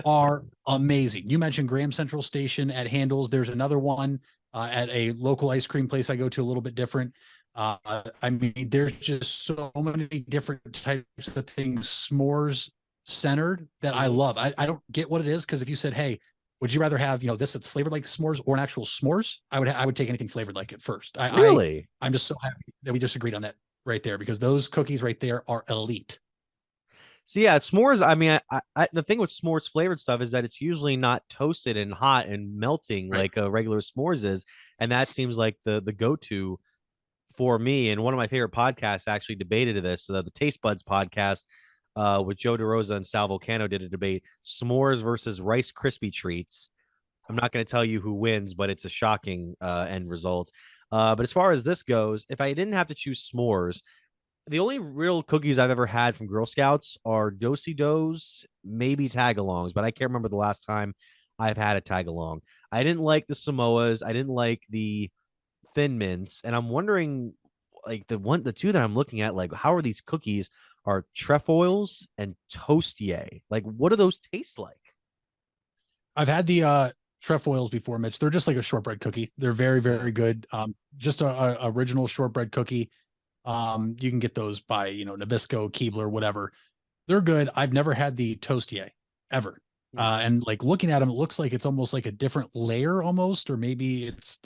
are amazing. You mentioned Graham Central Station at Handel's. There's another one at a local ice cream place I go to, a little bit different. I mean, there's just so many different types of things, s'mores centered, that I love. I don't get what it is, because if you said, hey, would you rather have this that's flavored like s'mores or an actual s'mores, I would take anything flavored like it first. Really? I'm just so happy that we just agreed on that right there, because those cookies right there are elite. So yeah, s'mores. I mean, the thing with s'mores flavored stuff is that it's usually not toasted and hot and melting like a regular s'mores is, and that seems like the go-to for me. And one of my favorite podcasts actually debated this. The Taste Buds podcast with Joe DeRosa and Sal Vulcano did a debate: s'mores versus Rice Krispie treats. I'm not going to tell you who wins, but it's a shocking end result. But as far as this goes, if I didn't have to choose s'mores, the only real cookies I've ever had from Girl Scouts are Do-si-dos, maybe tagalongs, but I can't remember the last time I've had a tagalong. I didn't like the Samoas. I didn't like the Thin Mints. And I'm wondering, like the two that I'm looking at, like how are these cookies? Are trefoils and Toastier. Like, what do those taste like? I've had the trefoils before, Mitch. They're just like a shortbread cookie. They're very, very good. Just a original shortbread cookie. You can get those by, Nabisco, Keebler, whatever. They're good. I've never had the Toastier ever. And like looking at them, it looks like it's almost like a different layer almost, or maybe it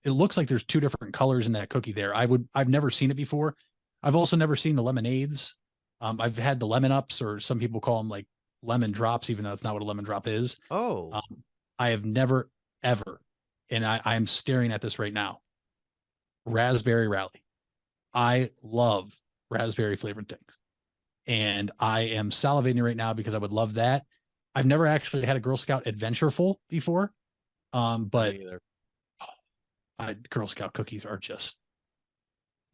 looks like there's two different colors in that cookie there. I've never seen it before. I've also never seen the lemonades. I've had the lemon ups, or some people call them like lemon drops, even though that's not what a lemon drop is. Oh, I have never, ever, and I'm staring at this right now. Raspberry Rally. I love raspberry flavored things, and I am salivating right now because I would love that. I've never actually had a Girl Scout Adventureful before, but Girl Scout cookies are just.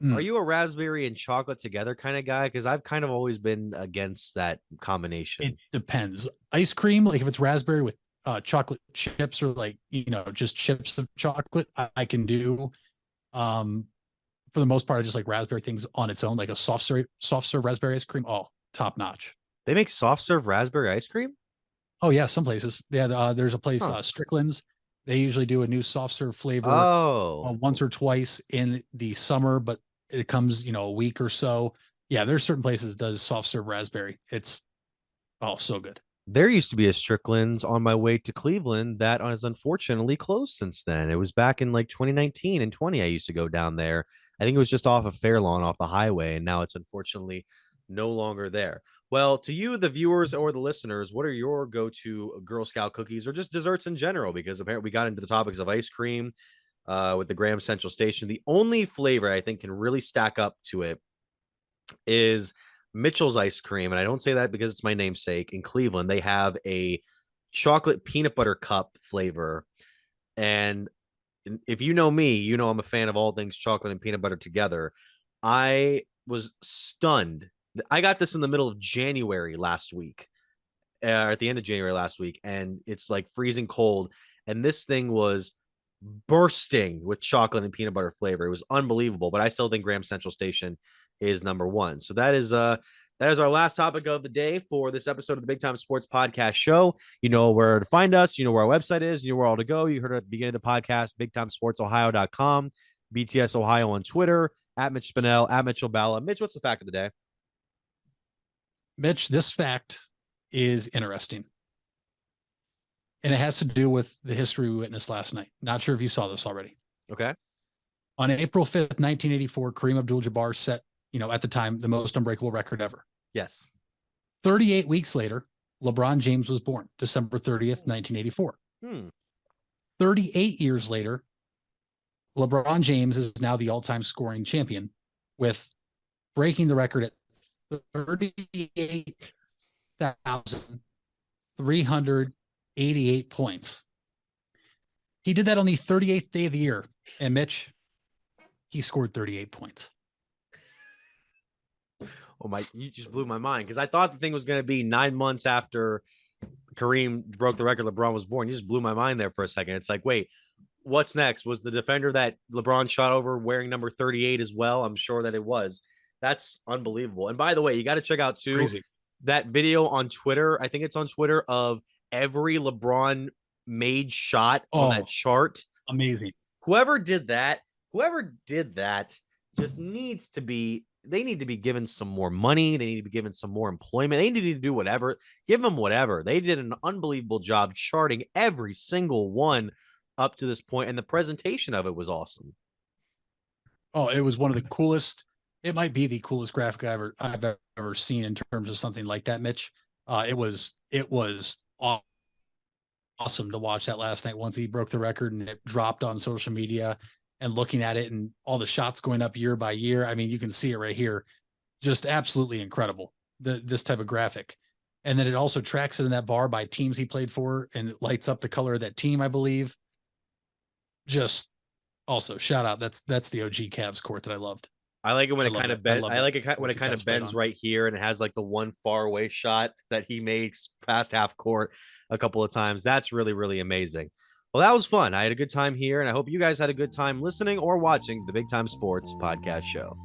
Are you a raspberry and chocolate together kind of guy? Because I've kind of always been against that combination. It depends. Ice cream, like if it's raspberry with chocolate chips, or like just chips of chocolate, I can do. For the most part, I just like raspberry things on its own, like a soft serve raspberry ice cream. Oh, top notch. They make soft serve raspberry ice cream? Oh yeah, some places. Yeah, there's a place, Huh. Strickland's. They usually do a new soft serve flavor Oh, once or twice in the summer, but it comes, a week or so. Yeah, there's certain places that does soft serve raspberry. It's so good. there used to be a Strickland's on my way to Cleveland that has unfortunately closed since then. It was back in like 2019 and 20. I used to go down there. I think it was just off of Fairlawn off the highway, and now it's unfortunately no longer there. Well, to you, the viewers or the listeners, what are your go-to Girl Scout cookies or just desserts in general? Because apparently we got into the topics of ice cream with the Graham Central Station. The only flavor I think can really stack up to it is Mitchell's ice cream. And I don't say that because it's my namesake. In Cleveland, they have a chocolate peanut butter cup flavor. And if you know me, you know I'm a fan of all things chocolate and peanut butter together. I was stunned. I got this in the middle of January last week, at the end of January last week, and it's like freezing cold. And this thing was bursting with chocolate and peanut butter flavor. It was unbelievable, but I still think Graham Central Station is number one. So that is our last topic of the day for this episode of the Big Time Sports Podcast Show. You know where to find us, you know where our website is, you know where all to go. You heard it at the beginning of the podcast, bigtimesportsohio.com, BTS Ohio on Twitter, at Mitch Spinell, at Mitchell Balla. Mitch, what's the fact of the day? Mitch, this fact is interesting. And it has to do with the history we witnessed last night. Not sure if you saw this already. Okay. On April 5th, 1984, Kareem Abdul-Jabbar set, at the time, the most unbreakable record ever. Yes. 38 weeks later, LeBron James was born, December 30th, 1984. 38 years later, LeBron James is now the all-time scoring champion with breaking the record at 38,388 points. He did that on the 38th day of the year. And Mitch, he scored 38 points. Oh my, you just blew my mind because I thought the thing was going to be 9 months after Kareem broke the record, LeBron was born. You just blew my mind there for a second. It's like, wait, what's next? Was the defender that LeBron shot over wearing number 38 as well? I'm sure that it was. That's unbelievable. And by the way, you got to check out too that video on Twitter. I think it's on Twitter of every LeBron made shot on that chart. Amazing. Whoever did that just needs to be, they need to be given some more money. They need to be given some more employment. They need to do whatever, give them whatever. They did an unbelievable job charting every single one up to this point, and the presentation of it was awesome. Oh, it was one of the coolest. It might be the coolest graphic I've ever seen in terms of something like that, Mitch. It was awesome to watch that last night once he broke the record and it dropped on social media, and looking at it and all the shots going up year by year. I mean, you can see it right here. Just absolutely incredible, this type of graphic. And then it also tracks it in that bar by teams he played for, and it lights up the color of that team, I believe. Just also shout out. That's the OG Cavs court that I loved. I like it when it kind of bends. I like it when it kind of bends right here, and it has like the one far away shot that he makes past half court a couple of times. That's really, really amazing. Well, that was fun. I had a good time here, and I hope you guys had a good time listening or watching the Big Time Sports Podcast Show.